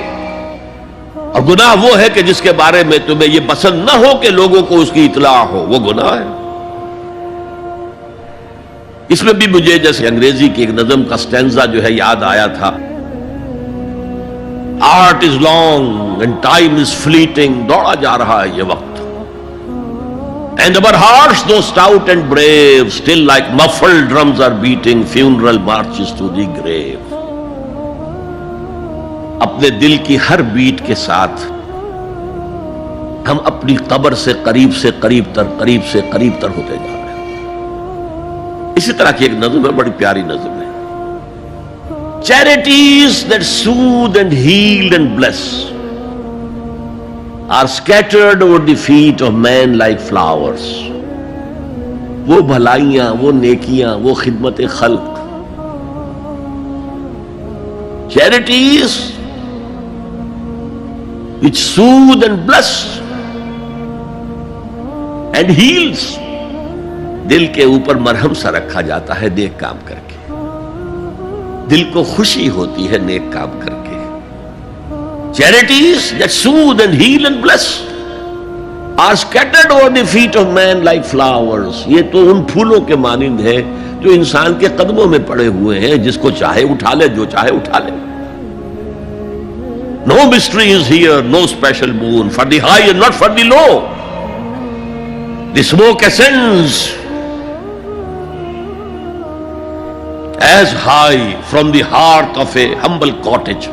اور گناہ وہ ہے کہ جس کے بارے میں تمہیں یہ پسند نہ ہو کہ لوگوں کو اس کی اطلاع ہو، وہ گناہ ہے. اس میں بھی مجھے جیسے انگریزی کی ایک نظم کا سٹینزا جو ہے یاد آیا تھا. Art is long and time is fleeting, دوڑا جا رہا ہے یہ وقت. And our hearts though stout and brave still like muffled drums are beating funeral marches to the grave. اپنے دل کی ہر بیٹ کے ساتھ ہم اپنی قبر سے قریب سے قریب تر، قریب سے قریب تر ہوتے جا رہے ہیں. اسی طرح کی ایک نظم ہے، بڑی پیاری نظم ہے. Charities that soothe and heal and bless are scattered over the feet of men like flowers. وہ بھلائیاں، وہ نیکیاں، وہ خدمت خلق، charities which soothe and bless and heals، دل کے اوپر مرہم سا رکھا جاتا ہے نیک کام کر کے. دل کو خوشی ہوتی ہے نیک کام کر کے. Charities that soothe and heal and bless are scattered over the feet of men like flowers. یہ تو ان پھولوں کے مانند ہے جو انسان کے قدموں میں پڑے ہوئے ہیں، جس کو چاہے اٹھا لے، جو چاہے اٹھا لے. No mystery is here, no special boon for the high and not for the low. The smoke ascends as high from the hearth of a humble cottage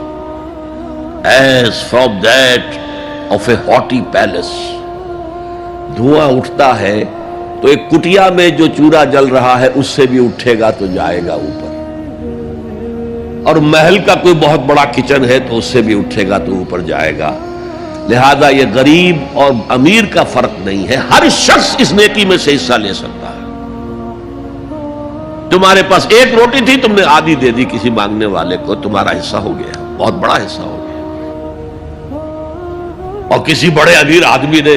as from that of a haughty palace. دھواں اٹھتا ہے تو ایک کٹیا میں جو چورا جل رہا ہے اس سے بھی اٹھے گا تو جائے گا اوپر، اور محل کا کوئی بہت بڑا کچن ہے تو اس سے بھی اٹھے گا تو اوپر جائے گا. لہذا یہ غریب اور امیر کا فرق نہیں ہے، ہر شخص اس نیکی میں سے حصہ لے سکتا ہے. تمہارے پاس ایک روٹی تھی، تم نے آدھی دے دی کسی مانگنے والے کو، تمہارا حصہ ہو گیا، بہت بڑا حصہ ہو گیا. اور کسی بڑے امیر آدمی نے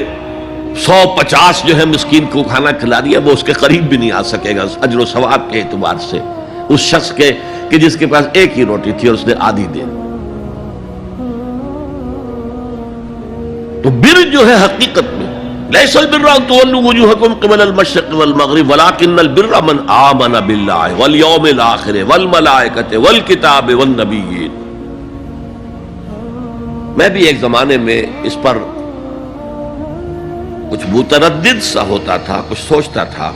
150 جو ہے مسکین کو کھانا کھلا دیا، وہ اس کے قریب بھی نہیں آ سکے گا اجر و ثواب کے اعتبار سے اس شخص کے کہ جس کے پاس ایک ہی روٹی تھی اور اس نے آدھی دے. تو بر جو ہے حقیقت میں لیس البر ان تولوا وجوهکم قبل المشرق والمغرب ولكن البر من آمن بالله واليوم الآخر والملائکۃ والکتاب والنبیین. میں بھی ایک زمانے میں اس پر کچھ متردد سا ہوتا تھا، کچھ سوچتا تھا.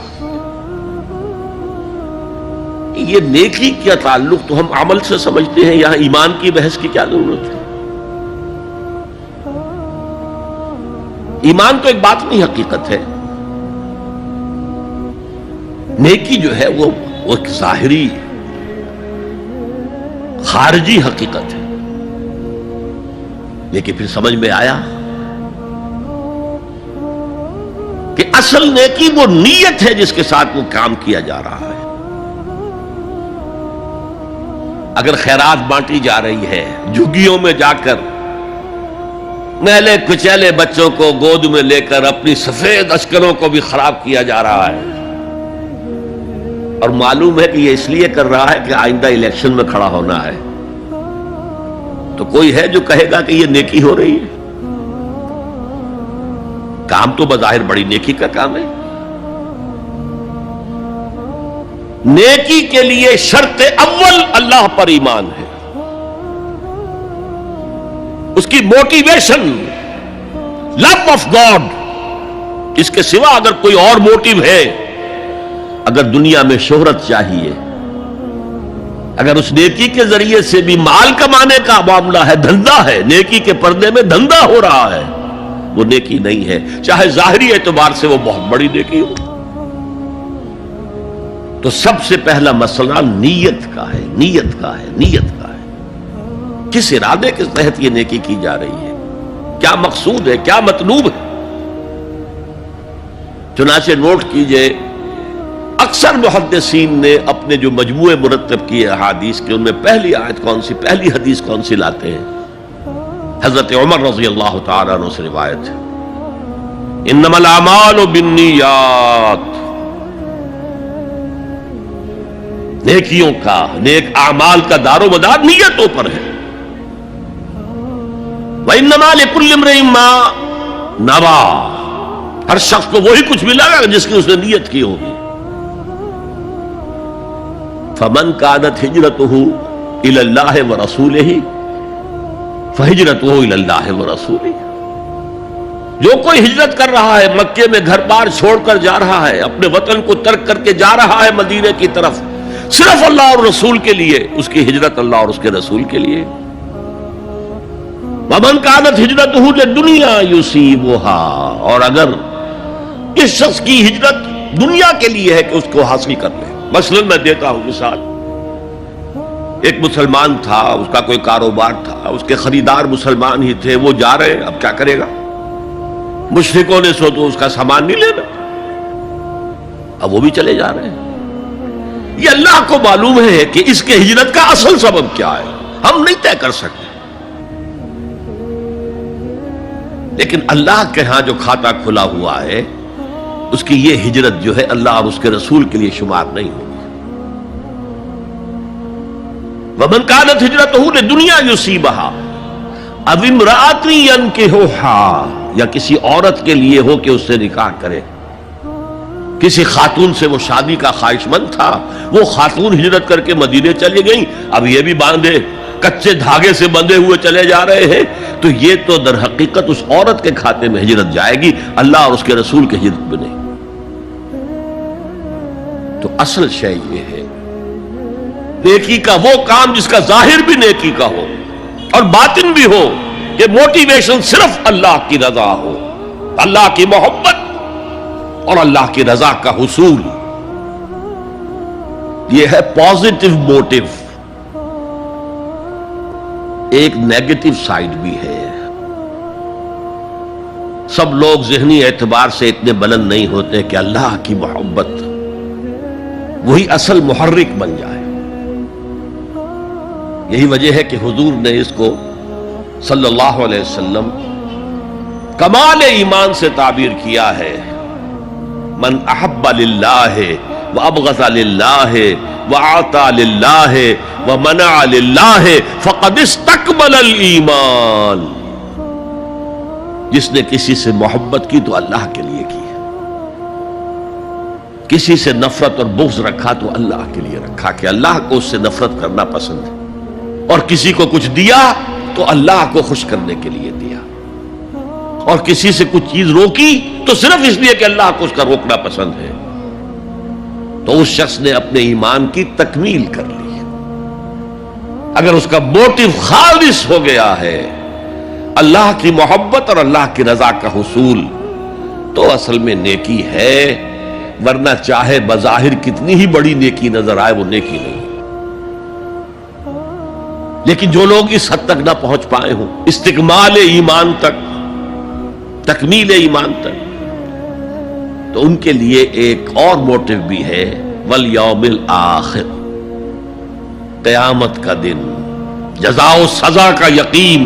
یہ نیکی کا تعلق تو ہم عمل سے سمجھتے ہیں، یہاں ایمان کی بحث کی کیا ضرورت ہے؟ ایمان تو ایک باطنی حقیقت ہے، نیکی جو ہے وہ ایک ظاہری خارجی حقیقت ہے. لیکن پھر سمجھ میں آیا کہ اصل نیکی وہ نیت ہے جس کے ساتھ وہ کام کیا جا رہا ہے. اگر خیرات بانٹی جا رہی ہے، جھگیوں میں جا کر میلے کچیلے بچوں کو گود میں لے کر اپنی سفید اشکروں کو بھی خراب کیا جا رہا ہے، اور معلوم ہے کہ یہ اس لیے کر رہا ہے کہ آئندہ الیکشن میں کھڑا ہونا ہے، تو کوئی ہے جو کہے گا کہ یہ نیکی ہو رہی ہے؟ کام تو بظاہر بڑی نیکی کا کام ہے. نیکی کے لیے شرط اول اللہ پر ایمان ہے، اس کی موٹیویشن لو آف گاڈ. اس کے سوا اگر کوئی اور موٹیو ہے، اگر دنیا میں شہرت چاہیے، اگر اس نیکی کے ذریعے سے بھی مال کمانے کا معاملہ ہے، دھندا ہے، نیکی کے پردے میں دھندا ہو رہا ہے، وہ نیکی نہیں ہے، چاہے ظاہری اعتبار سے وہ بہت بڑی نیکی ہو. تو سب سے پہلا مسئلہ نیت کا ہے، نیت کا ہے، نیت کا ہے. کس ارادے کے تحت یہ نیکی کی جا رہی ہے، کیا مقصود ہے، کیا مطلوب ہے. چنانچہ نوٹ کیجئے اکثر محدثین نے اپنے جو مجموعے مرتب کیے احادیث کے، ان میں پہلی آیت کون سی، پہلی حدیث کون سی لاتے ہیں؟ حضرت عمر رضی اللہ تعالیٰ عنہ سے روایت ہے، انما الاعمال بالنیات، نیکیوں کا، نیک اعمال کا دار و مدار نیتوں پر ہے۔ وانما لکل امرئ ما نویٰ، ہر شخص کو وہی کچھ ملا گا جس کی اس نے نیت کی ہوگی۔ فمن كانت ہجرته الى اللہ ورسولہ فہجرته الى اللہ ورسولہ، جو کوئی ہجرت کر رہا ہے، مکے میں گھر بار چھوڑ کر جا رہا ہے، اپنے وطن کو ترک کر کے جا رہا ہے مدینے کی طرف، صرف اللہ اور رسول کے لیے، اس کی ہجرت اللہ اور اس کے رسول کے لیے۔ ومن كانت ہجرته للدنیا یصیبها، اور اگر اس شخص کی ہجرت دنیا کے لیے ہے کہ اس کو حاصل کر لے، مثلا میں دیتا ہوں مثال، ایک مسلمان تھا، اس کا کوئی کاروبار تھا، اس کے خریدار مسلمان ہی تھے، وہ جا رہے، اب کیا کرے گا؟ مشرکوں نے سو تو اس کا سامان نہیں لینا، اب وہ بھی چلے جا رہے ہیں۔ یہ اللہ کو معلوم ہے کہ اس کے ہجرت کا اصل سبب کیا ہے، ہم نہیں طے کر سکتے، لیکن اللہ کے ہاں جو کھاتا کھلا ہوا ہے، اس کی یہ ہجرت جو ہے اللہ اور اس کے رسول کے لیے شمار نہیں ہوگی۔ وَمَنْ كَانَتْ هِجْرَتُهُ لِدُنْيَا يُصِيبَهَا أَوْ امْرَأَةٍ يَنكِحُهَا، یا کسی عورت کے لیے ہو کہ اس سے نکاح کرے، کسی خاتون سے وہ شادی کا خواہش مند تھا، وہ خاتون ہجرت کر کے مدینے چلی گئی، اب یہ بھی باندھے کچے دھاگے سے بندھے ہوئے چلے جا رہے ہیں، تو یہ تو در حقیقت اس عورت کے کھاتے میں ہجرت جائے گی، اللہ اور اس کے رسول کی ہجرت میں نہیں۔ تو اصل شے یہ ہے، نیکی کا وہ کام جس کا ظاہر بھی نیکی کا ہو اور باطن بھی ہو، کہ موٹیویشن صرف اللہ کی رضا ہو، اللہ کی محبت اور اللہ کی رضا کا حصول، یہ ہے پازیٹو موٹیو۔ ایک نیگیٹو سائیڈ بھی ہے، سب لوگ ذہنی اعتبار سے اتنے بلند نہیں ہوتے کہ اللہ کی محبت وہی اصل محرک بن جائے۔ یہی وجہ ہے کہ حضور نے اس کو صلی اللہ علیہ وسلم کمال ایمان سے تعبیر کیا ہے، من احب للہ وابغض للہ وعطى للہ ومنع للہ فقد استکمل الایمان، جس نے کسی سے محبت کی تو اللہ کے لیے کی ہے، کسی سے نفرت اور بغض رکھا تو اللہ کے لیے رکھا، کہ اللہ کو اس سے نفرت کرنا پسند ہے، اور کسی کو کچھ دیا تو اللہ کو خوش کرنے کے لیے دیا، اور کسی سے کچھ چیز روکی تو صرف اس لیے کہ اللہ کو اس کا روکنا پسند ہے، تو اس شخص نے اپنے ایمان کی تکمیل کر لی۔ اگر اس کا موٹیو خالص ہو گیا ہے اللہ کی محبت اور اللہ کی رضا کا حصول، تو اصل میں نیکی ہے، ورنہ چاہے بظاہر کتنی ہی بڑی نیکی نظر آئے وہ نیکی نہیں۔ لیکن جو لوگ اس حد تک نہ پہنچ پائے ہوں، استکمال ایمان تک، تکمیل ایمان تک، تو ان کے لیے ایک اور موٹیو بھی ہے، والیوم الآخر، قیامت کا دن، جزا و سزا کا یقین،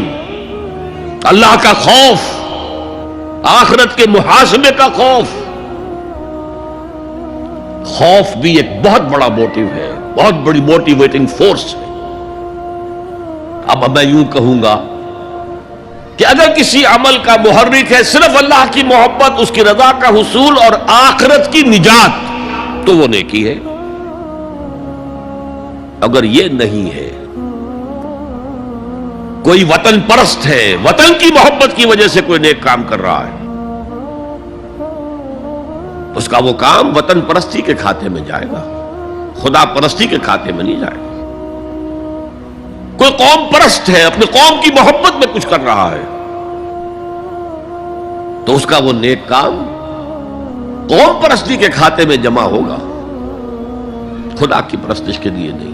اللہ کا خوف، آخرت کے محاسبے کا خوف۔ خوف بھی ایک بہت بڑا موٹیو ہے، بہت بڑی موٹیویٹنگ فورس ہے۔ اب میں یوں کہوں گا کہ اگر کسی عمل کا محرک ہے صرف اللہ کی محبت، اس کی رضا کا حصول اور آخرت کی نجات، تو وہ نیکی ہے۔ اگر یہ نہیں ہے، کوئی وطن پرست ہے، وطن کی محبت کی وجہ سے کوئی نیک کام کر رہا ہے، اس کا وہ کام وطن پرستی کے کھاتے میں جائے گا، خدا پرستی کے کھاتے میں نہیں جائے گا۔ کوئی قوم پرست ہے، اپنے قوم کی محبت میں کچھ کر رہا ہے، تو اس کا وہ نیک کام قوم پرستی کے کھاتے میں جمع ہوگا، خدا کی پرستش کے لیے نہیں۔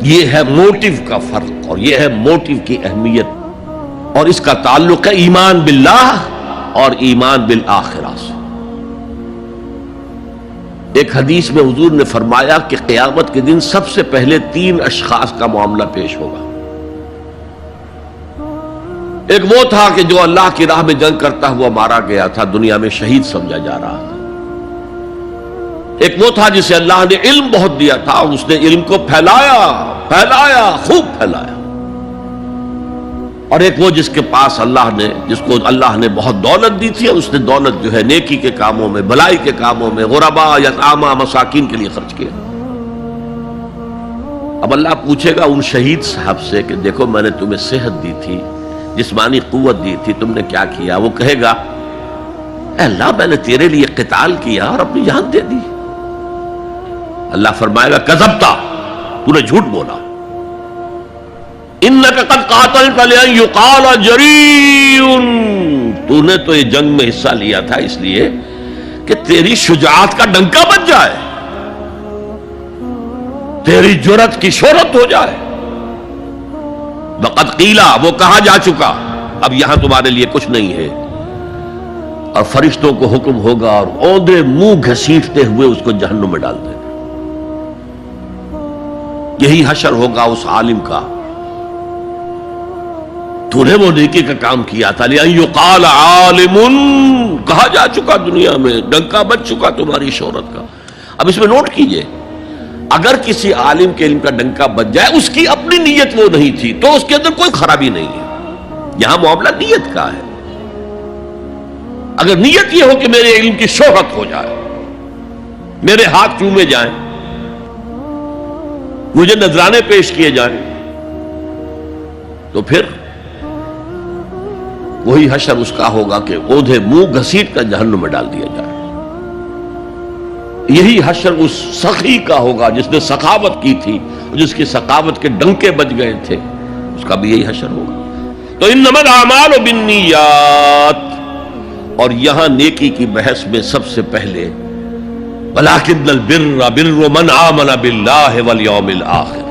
یہ ہے موٹیو کا فرق، اور یہ ہے موٹیو کی اہمیت، اور اس کا تعلق ہے ایمان باللہ اور ایمان بالآخرہ سے۔ ایک حدیث میں حضور نے فرمایا کہ قیامت کے دن سب سے پہلے 3 اشخاص کا معاملہ پیش ہوگا. ایک وہ تھا کہ جو اللہ کی راہ میں جنگ کرتا ہوا مارا گیا تھا، دنیا میں شہید سمجھا جا رہا تھا. ایک وہ تھا جسے اللہ نے علم بہت دیا تھا اور اس نے علم کو پھیلایا، خوب پھیلایا. اور ایک وہ جس کے پاس جس کو اللہ نے بہت دولت دی تھی اور اس نے دولت جو ہے نیکی کے کاموں میں، بھلائی کے کاموں میں، غربا، یتاما، مساکین کے لیے خرچ کیا. اب اللہ پوچھے گا ان شہید صاحب سے کہ دیکھو میں نے تمہیں صحت دی تھی، جسمانی قوت دی تھی، تم نے کیا کیا؟ وہ کہے گا اے اللہ میں نے تیرے لیے قتال کیا اور اپنی جان دے دی. اللہ فرمائے گا کذبتا، تو نے جھوٹ بولا. انک قد قاتلت لأن یقال جریء، تو نے تو یہ جنگ میں حصہ لیا تھا اس لیے کہ تیری شجاعت کا ڈنکا بج جائے، تیری جرأت کی شہرت ہو جائے. وقد قیلا، وہ کہا جا چکا، اب یہاں تمہارے لیے کچھ نہیں ہے. اور فرشتوں کو حکم ہوگا اور اوندے منہ گھسیٹتے ہوئے اس کو جہنم میں ڈال دینا. یہی حشر ہوگا اس عالم کا، تو نے وہ نیکی کا کام کیا تھا. لأن یقال عالم، کہا جا چکا دنیا میں، ڈنکا بج چکا تمہاری شہرت کا. اب اس میں نوٹ کیجئے، اگر کسی عالم کے علم کا ڈنکا بج جائے، اس کی اپنی نیت وہ نہیں تھی تو اس کے اندر کوئی خرابی نہیں ہے. یہاں معاملہ نیت کا ہے. اگر نیت یہ ہو کہ میرے علم کی شہرت ہو جائے، میرے ہاتھ چومے جائیں، مجھے نذرانے پیش کیے جائیں، تو پھر وہی حشر اس کا ہوگا کہ اوندھے منہ گھسیٹ کر جہنم میں ڈال دیا جائے. یہی حشر اس سخی کا ہوگا جس نے سخاوت کی تھی، جس کی سخاوت کے ڈنکے بج گئے تھے، اس کا بھی یہی حشر ہوگا. تو انما الاعمال بالنیات، اور یہاں نیکی کی بحث میں سب سے پہلے ولکن البر بر من آمن باللہ والیوم الآخر.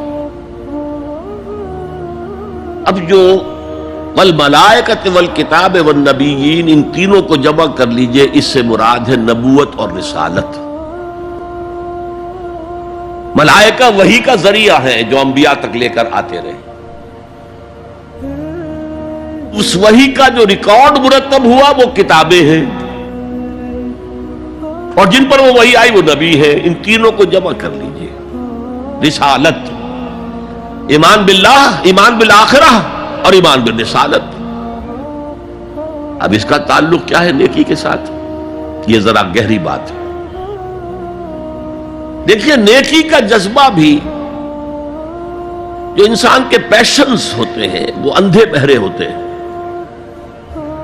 اب جو والملائکۃ والکتاب والنبیین، ان تینوں کو جمع کر لیجئے، اس سے مراد ہے نبوت اور رسالت. ملائکہ وحی کا ذریعہ ہے جو انبیاء تک لے کر آتے رہے. اس وحی کا جو ریکارڈ مرتب ہوا وہ کتابیں ہیں، اور جن پر وہ وحی آئی وہ نبی ہے. ان تینوں کو جمع کر لیجئے. رسالت، ایمان باللہ، ایمان بالآخرہ، اور ایمان بالرسالت. اب اس کا تعلق کیا ہے نیکی کے ساتھ؟ یہ ذرا گہری بات ہے. دیکھیے نیکی کا جذبہ بھی، جو انسان کے پیشنز ہوتے ہیں وہ اندھے بہرے ہوتے ہیں.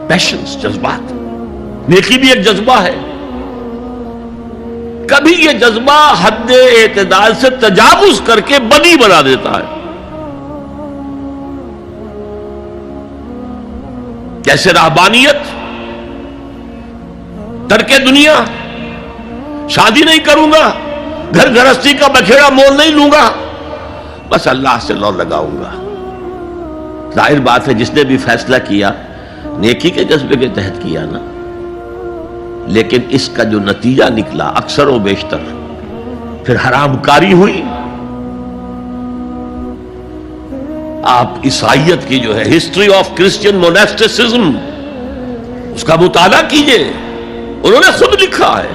پیشنز، جذبات. نیکی بھی ایک جذبہ ہے. کبھی یہ جذبہ حد اعتدال سے تجاوز کر کے بدی بنا دیتا ہے. جیسے رہبانیت، ترک دنیا، شادی نہیں کروں گا، گھر گھرستی کا بکھیڑا مول نہیں لوں گا، بس اللہ سے لو لگاؤں گا. ظاہر بات ہے جس نے بھی فیصلہ کیا نیکی کے جذبے کے تحت کیا نا، لیکن اس کا جو نتیجہ نکلا اکثر و بیشتر پھر حرام کاری ہوئی. آپ عیسائیت کی جو ہے ہسٹری آف کرسچین موناسٹسزم، اس کا مطالعہ کیجئے. انہوں نے خود لکھا ہے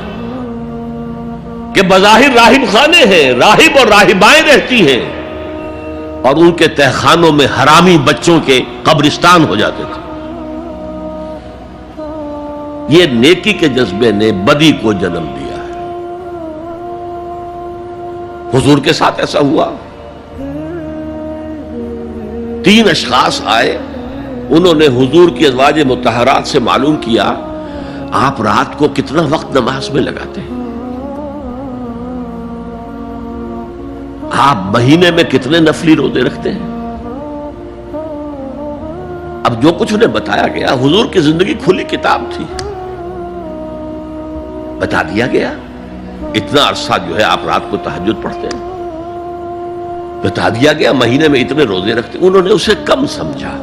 کہ بظاہر راہب خانے ہیں، راہب اور راہبائیں رہتی ہیں، اور ان کے تہخانوں میں حرامی بچوں کے قبرستان ہو جاتے تھے. یہ نیکی کے جذبے نے بدی کو جنم دیا ہے. حضور کے ساتھ ایسا ہوا. 3 اشخاص آئے، انہوں نے حضور کی ازواج مطہرات سے معلوم کیا آپ رات کو کتنا وقت نماز میں لگاتے ہیں، آپ مہینے میں کتنے نفلی روزے رکھتے ہیں. اب جو کچھ انہیں بتایا گیا، حضور کی زندگی کھلی کتاب تھی، بتا دیا گیا اتنا عرصہ جو ہے آپ رات کو تہجد پڑھتے ہیں، بتا دیا گیا مہینے میں اتنے روزے رکھتے. انہوں نے اسے کم سمجھا،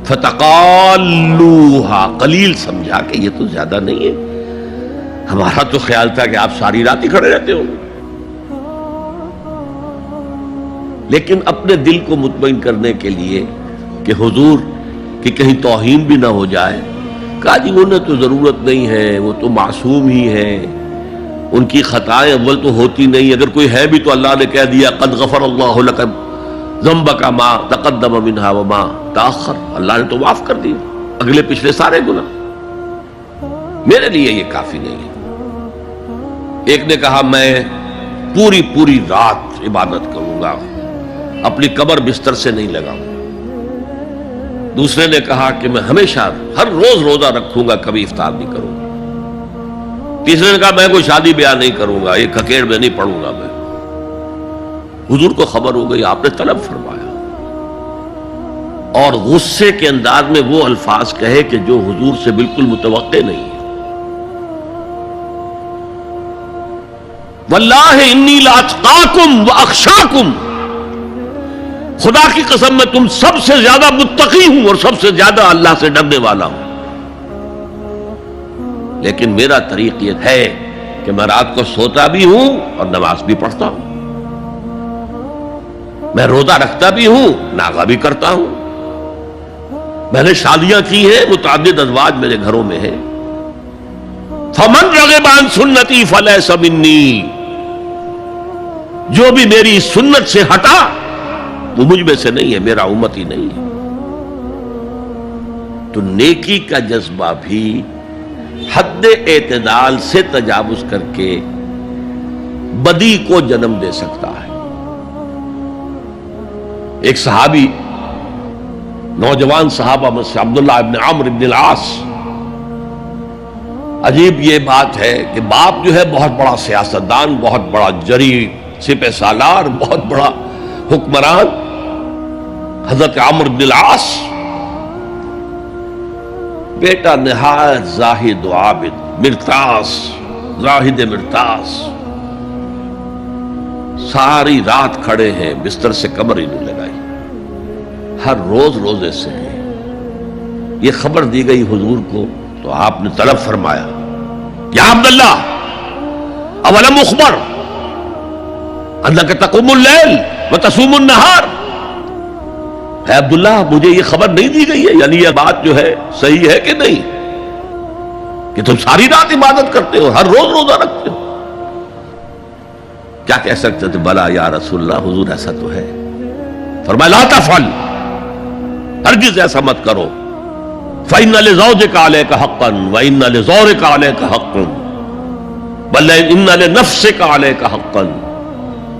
فتقالوہا، قلیل سمجھا کہ یہ تو زیادہ نہیں ہے. ہمارا تو خیال تھا کہ آپ ساری رات ہی کھڑے رہتے ہو، لیکن اپنے دل کو مطمئن کرنے کے لیے کہ حضور کی کہیں توہین بھی نہ ہو جائے، کہا جی انہیں تو ضرورت نہیں ہے، وہ تو معصوم ہی ہیں، ان کی خطائیں اول تو ہوتی نہیں، اگر کوئی ہے بھی تو اللہ نے کہہ دیا قد غفر اللہ لک ذنبک ما تقدم منہا وما تاخر، اللہ نے تو معاف کر دیا اگلے پچھلے سارے گناہ، میرے لیے یہ کافی نہیں ہے۔ ایک نے کہا میں پوری رات عبادت کروں گا، اپنی قبر بستر سے نہیں لگاؤں۔ دوسرے نے کہا کہ میں ہمیشہ ہر روز روزہ رکھوں گا، کبھی افطار نہیں کروں گا۔ تیسرے نے کہا میں کوئی شادی بیاہ نہیں کروں گا، یہ کھکیڑ میں نہیں پڑوں گا میں۔ حضور کو خبر ہو گئی، آپ نے طلب فرمایا اور غصے کے انداز میں وہ الفاظ کہے کہ جو حضور سے بالکل متوقع نہیں ہے۔ واللہ انی لاتقاکم واخشاکم، خدا کی قسم میں تم سب سے زیادہ متقی ہوں اور سب سے زیادہ اللہ سے ڈرنے والا ہوں، لیکن میرا طریق یہ ہے کہ میں رات کو سوتا بھی ہوں اور نماز بھی پڑھتا ہوں، میں روزہ رکھتا بھی ہوں، ناغہ بھی کرتا ہوں، میں نے شادیاں کی ہیں، متعدد ازواج میرے گھروں میں ہیں۔ فمن رغب عن سنتی فلیس منی، جو بھی میری سنت سے ہٹا وہ مجھ میں سے نہیں ہے، میرا امتی نہیں ہے۔ تو نیکی کا جذبہ بھی حد اعتدال سے تجاوز کر کے بدی کو جنم دے سکتا ہے۔ ایک صحابی، نوجوان صحابہ میں سے عبداللہ ابن عمرو ابن العاص، عجیب یہ بات ہے کہ باپ جو ہے بہت بڑا سیاستدان، بہت بڑا جری سپہ سالار، بہت بڑا حکمران، حضرت عمرو بن العاص، بیٹا نہایت زاہد و عابد، مرتاس، زاہد مرتاس، ساری رات کھڑے ہیں، بستر سے کمر ہی نہیں لگائی، ہر روز روزے سے ہیں۔ یہ خبر دی گئی حضور کو تو آپ نے طلب فرمایا یا عبداللہ اولم اخبر انک تقوم اللیل وتصوم النہار، اے عبداللہ مجھے یہ خبر نہیں دی گئی ہے، یعنی یہ بات جو ہے صحیح ہے کہ نہیں کہ تم ساری رات عبادت کرتے ہو، ہر روز روزہ رکھتے ہو؟ کیا کہہ سکتے تھے؟ بلا یا رسول اللہ، حضور ایسا تو ہے۔ فرمایا لا تفعل، ہرگز ایسا مت کرو، فإن لزوجك عليك حقا وإن لزورك عليك حقا بل إن لنفسك عليك حقا،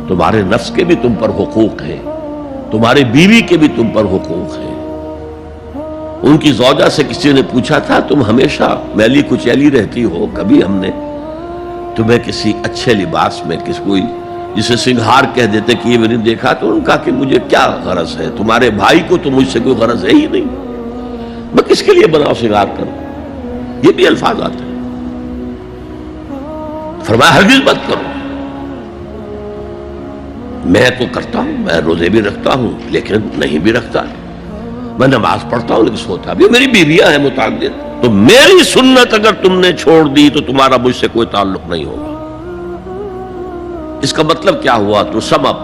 تمہارے نفس کے بھی تم پر حقوق ہیں، تمہاری بیوی کے بھی تم پر حقوق ہیں۔ ان کی زوجہ سے کسی نے پوچھا تھا تم ہمیشہ میلی کچیلی رہتی ہو، کبھی ہم نے تمہیں کسی اچھے لباس میں کس کوئی جسے سنگھار کہہ دیتے کہ یہ میں نے دیکھا، تو ان کا کہ مجھے کیا غرض ہے، تمہارے بھائی کو تو مجھ سے کوئی غرض ہے ہی نہیں، میں کس کے لیے بناؤ سنگھار کروں؟ یہ بھی الفاظ آتے ہیں۔ فرمایا ہرگز مت کرو، میں تو کرتا ہوں، میں روزے بھی رکھتا ہوں لیکن نہیں بھی رکھتا، میں نماز پڑھتا ہوں لیکن سوتا بھی، میری بیویاں ہیں متعدد، تو میری سنت اگر تم نے چھوڑ دی تو تمہارا مجھ سے کوئی تعلق نہیں ہوگا۔ اس کا مطلب کیا ہوا؟ تو سم اپ،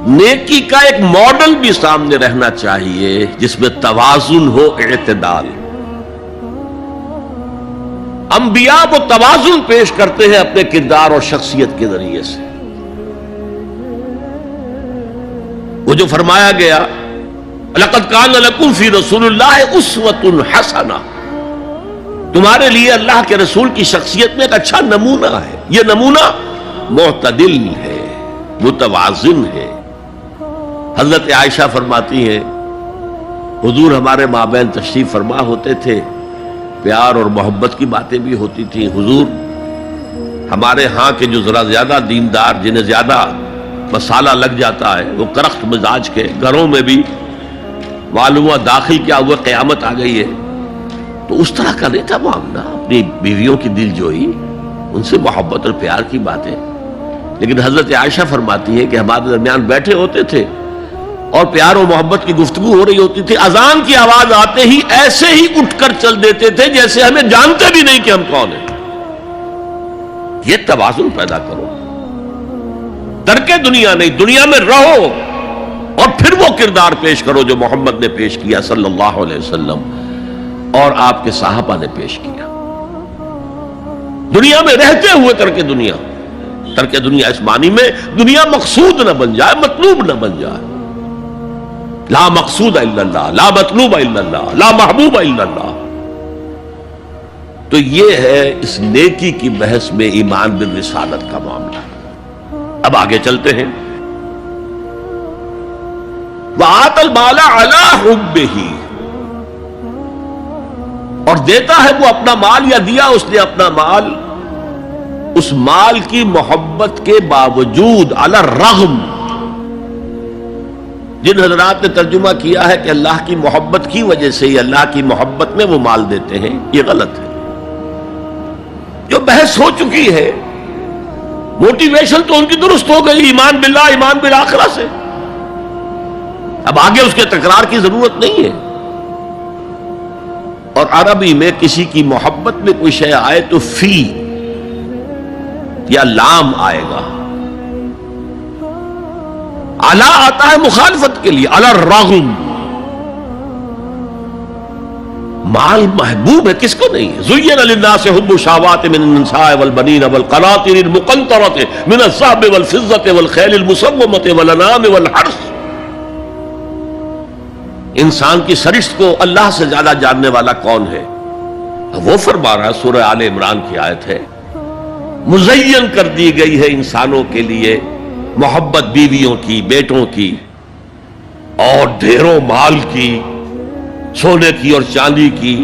نیکی کا ایک ماڈل بھی سامنے رہنا چاہیے جس میں توازن ہو، اعتدال۔ انبیاء وہ توازن پیش کرتے ہیں اپنے کردار اور شخصیت کے ذریعے سے۔ وہ جو فرمایا گیا لقد کان لکم فی رسول اللہ اسوۃ حسنہ، تمہارے لیے اللہ کے رسول کی شخصیت میں ایک اچھا نمونہ ہے، یہ نمونہ معتدل ہے، متوازن ہے۔ حضرت عائشہ فرماتی ہیں حضور ہمارے مابین تشریف فرما ہوتے تھے، پیار اور محبت کی باتیں بھی ہوتی تھیں۔ حضور ہمارے ہاں کے جو ذرا زیادہ دیندار، جنہیں زیادہ مسالہ لگ جاتا ہے، وہ کرخت مزاج کے گھروں میں بھی معلوم ہوا داخل کیا ہوا قیامت آ گئی ہے، تو اس طرح کا نہیں تھا معاملہ، اپنی بیویوں کی دل جوئی، ان سے محبت اور پیار کی باتیں۔ لیکن حضرت عائشہ فرماتی ہے کہ ہمارے درمیان بیٹھے ہوتے تھے اور پیار و محبت کی گفتگو ہو رہی ہوتی تھی، اذان کی آواز آتے ہی ایسے ہی اٹھ کر چل دیتے تھے جیسے ہمیں جانتے بھی نہیں کہ ہم کون ہیں۔ یہ توازن پیدا کرو، ترک دنیا نہیں، دنیا میں رہو اور پھر وہ کردار پیش کرو جو محمد نے پیش کیا صلی اللہ علیہ وسلم اور آپ کے صحابہ نے پیش کیا۔ دنیا میں رہتے ہوئے ترک دنیا اس معنی میں دنیا مقصود نہ بن جائے، مطلوب نہ بن جائے۔ لا مقصود الا اللہ، لا مطلوب الا اللہ، لا محبوب الا اللہ۔ تو یہ ہے اس نیکی کی بحث میں ایمان بالرسالت کا معاملہ۔ اب آگے چلتے ہیں۔ وَآتَى الْمَالَ عَلَىٰ حُبِّهِ، اور دیتا ہے وہ اپنا مال، یا دیا اس نے اپنا مال اس مال کی محبت کے باوجود، علی الرغم۔ جن حضرات نے ترجمہ کیا ہے کہ اللہ کی محبت کی وجہ سے ہی اللہ کی محبت میں وہ مال دیتے ہیں، یہ غلط ہے۔ جو بحث ہو چکی ہے، موٹیویشن تو ان کی درست ہو گئی، ایمان باللہ، ایمان بالآخرہ سے، اب آگے اس کے تکرار کی ضرورت نہیں ہے۔ اور عربی میں کسی کی محبت میں کوئی شے آئے تو فی یا لام آئے گا۔ علی آتا ہے مخالفت کے لیے، علی الرغم۔ مال محبوب ہے، کس کو نہیں ہے؟ زین للناس حب الشہوات من النساء والبنین والقناطر المقنطرۃ من الذهب والفضة والخیل المسومۃ والانعام والحرث۔ انسان کی سرشت کو اللہ سے زیادہ جاننے والا کون ہے؟ وہ فرما رہا ہے، سورہ آل عمران کی آیت ہے، مزین کر دی گئی ہے انسانوں کے لیے محبت بیویوں کی، بیٹوں کی، اور ڈھیروں مال کی، سونے کی اور چاندی کی،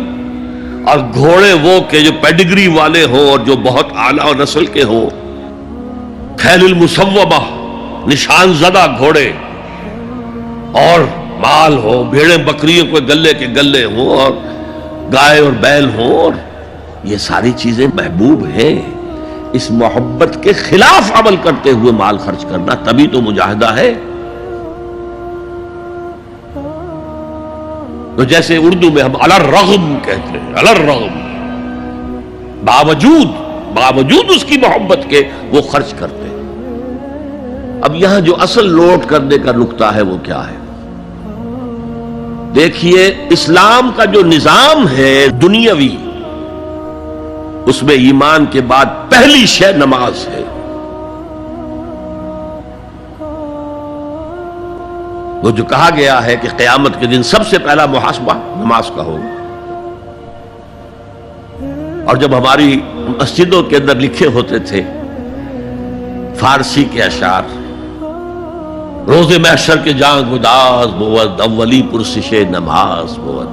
اور گھوڑے وہ کہ جو پیڈگری والے ہوں اور جو بہت اعلیٰ نسل کے ہوں، خیل المسومہ، نشان زدہ گھوڑے، اور مال ہو، بھیڑیں بکریوں کو گلے کے گلے ہوں، اور گائے اور بیل ہوں، اور یہ ساری چیزیں محبوب ہیں۔ اس محبت کے خلاف عمل کرتے ہوئے مال خرچ کرنا تبھی تو مجاہدہ ہے۔ تو جیسے اردو میں ہم علی الرغم کہتے ہیں، علی الرغم، باوجود اس کی محبت کے وہ خرچ کرتے ہیں۔ اب یہاں جو اصل نوٹ کرنے کا نقطہ ہے وہ کیا ہے؟ دیکھیے، اسلام کا جو نظام ہے دنیاوی، اس میں ایمان کے بعد پہلی شے نماز ہے۔ وہ جو کہا گیا ہے کہ قیامت کے دن سب سے پہلا محاسبہ نماز کا ہوگا، اور جب ہماری مسجدوں کے اندر لکھے ہوتے تھے فارسی کے اشعار، روز محشر کے جان گداز بود، اولی پرسش نماز بود،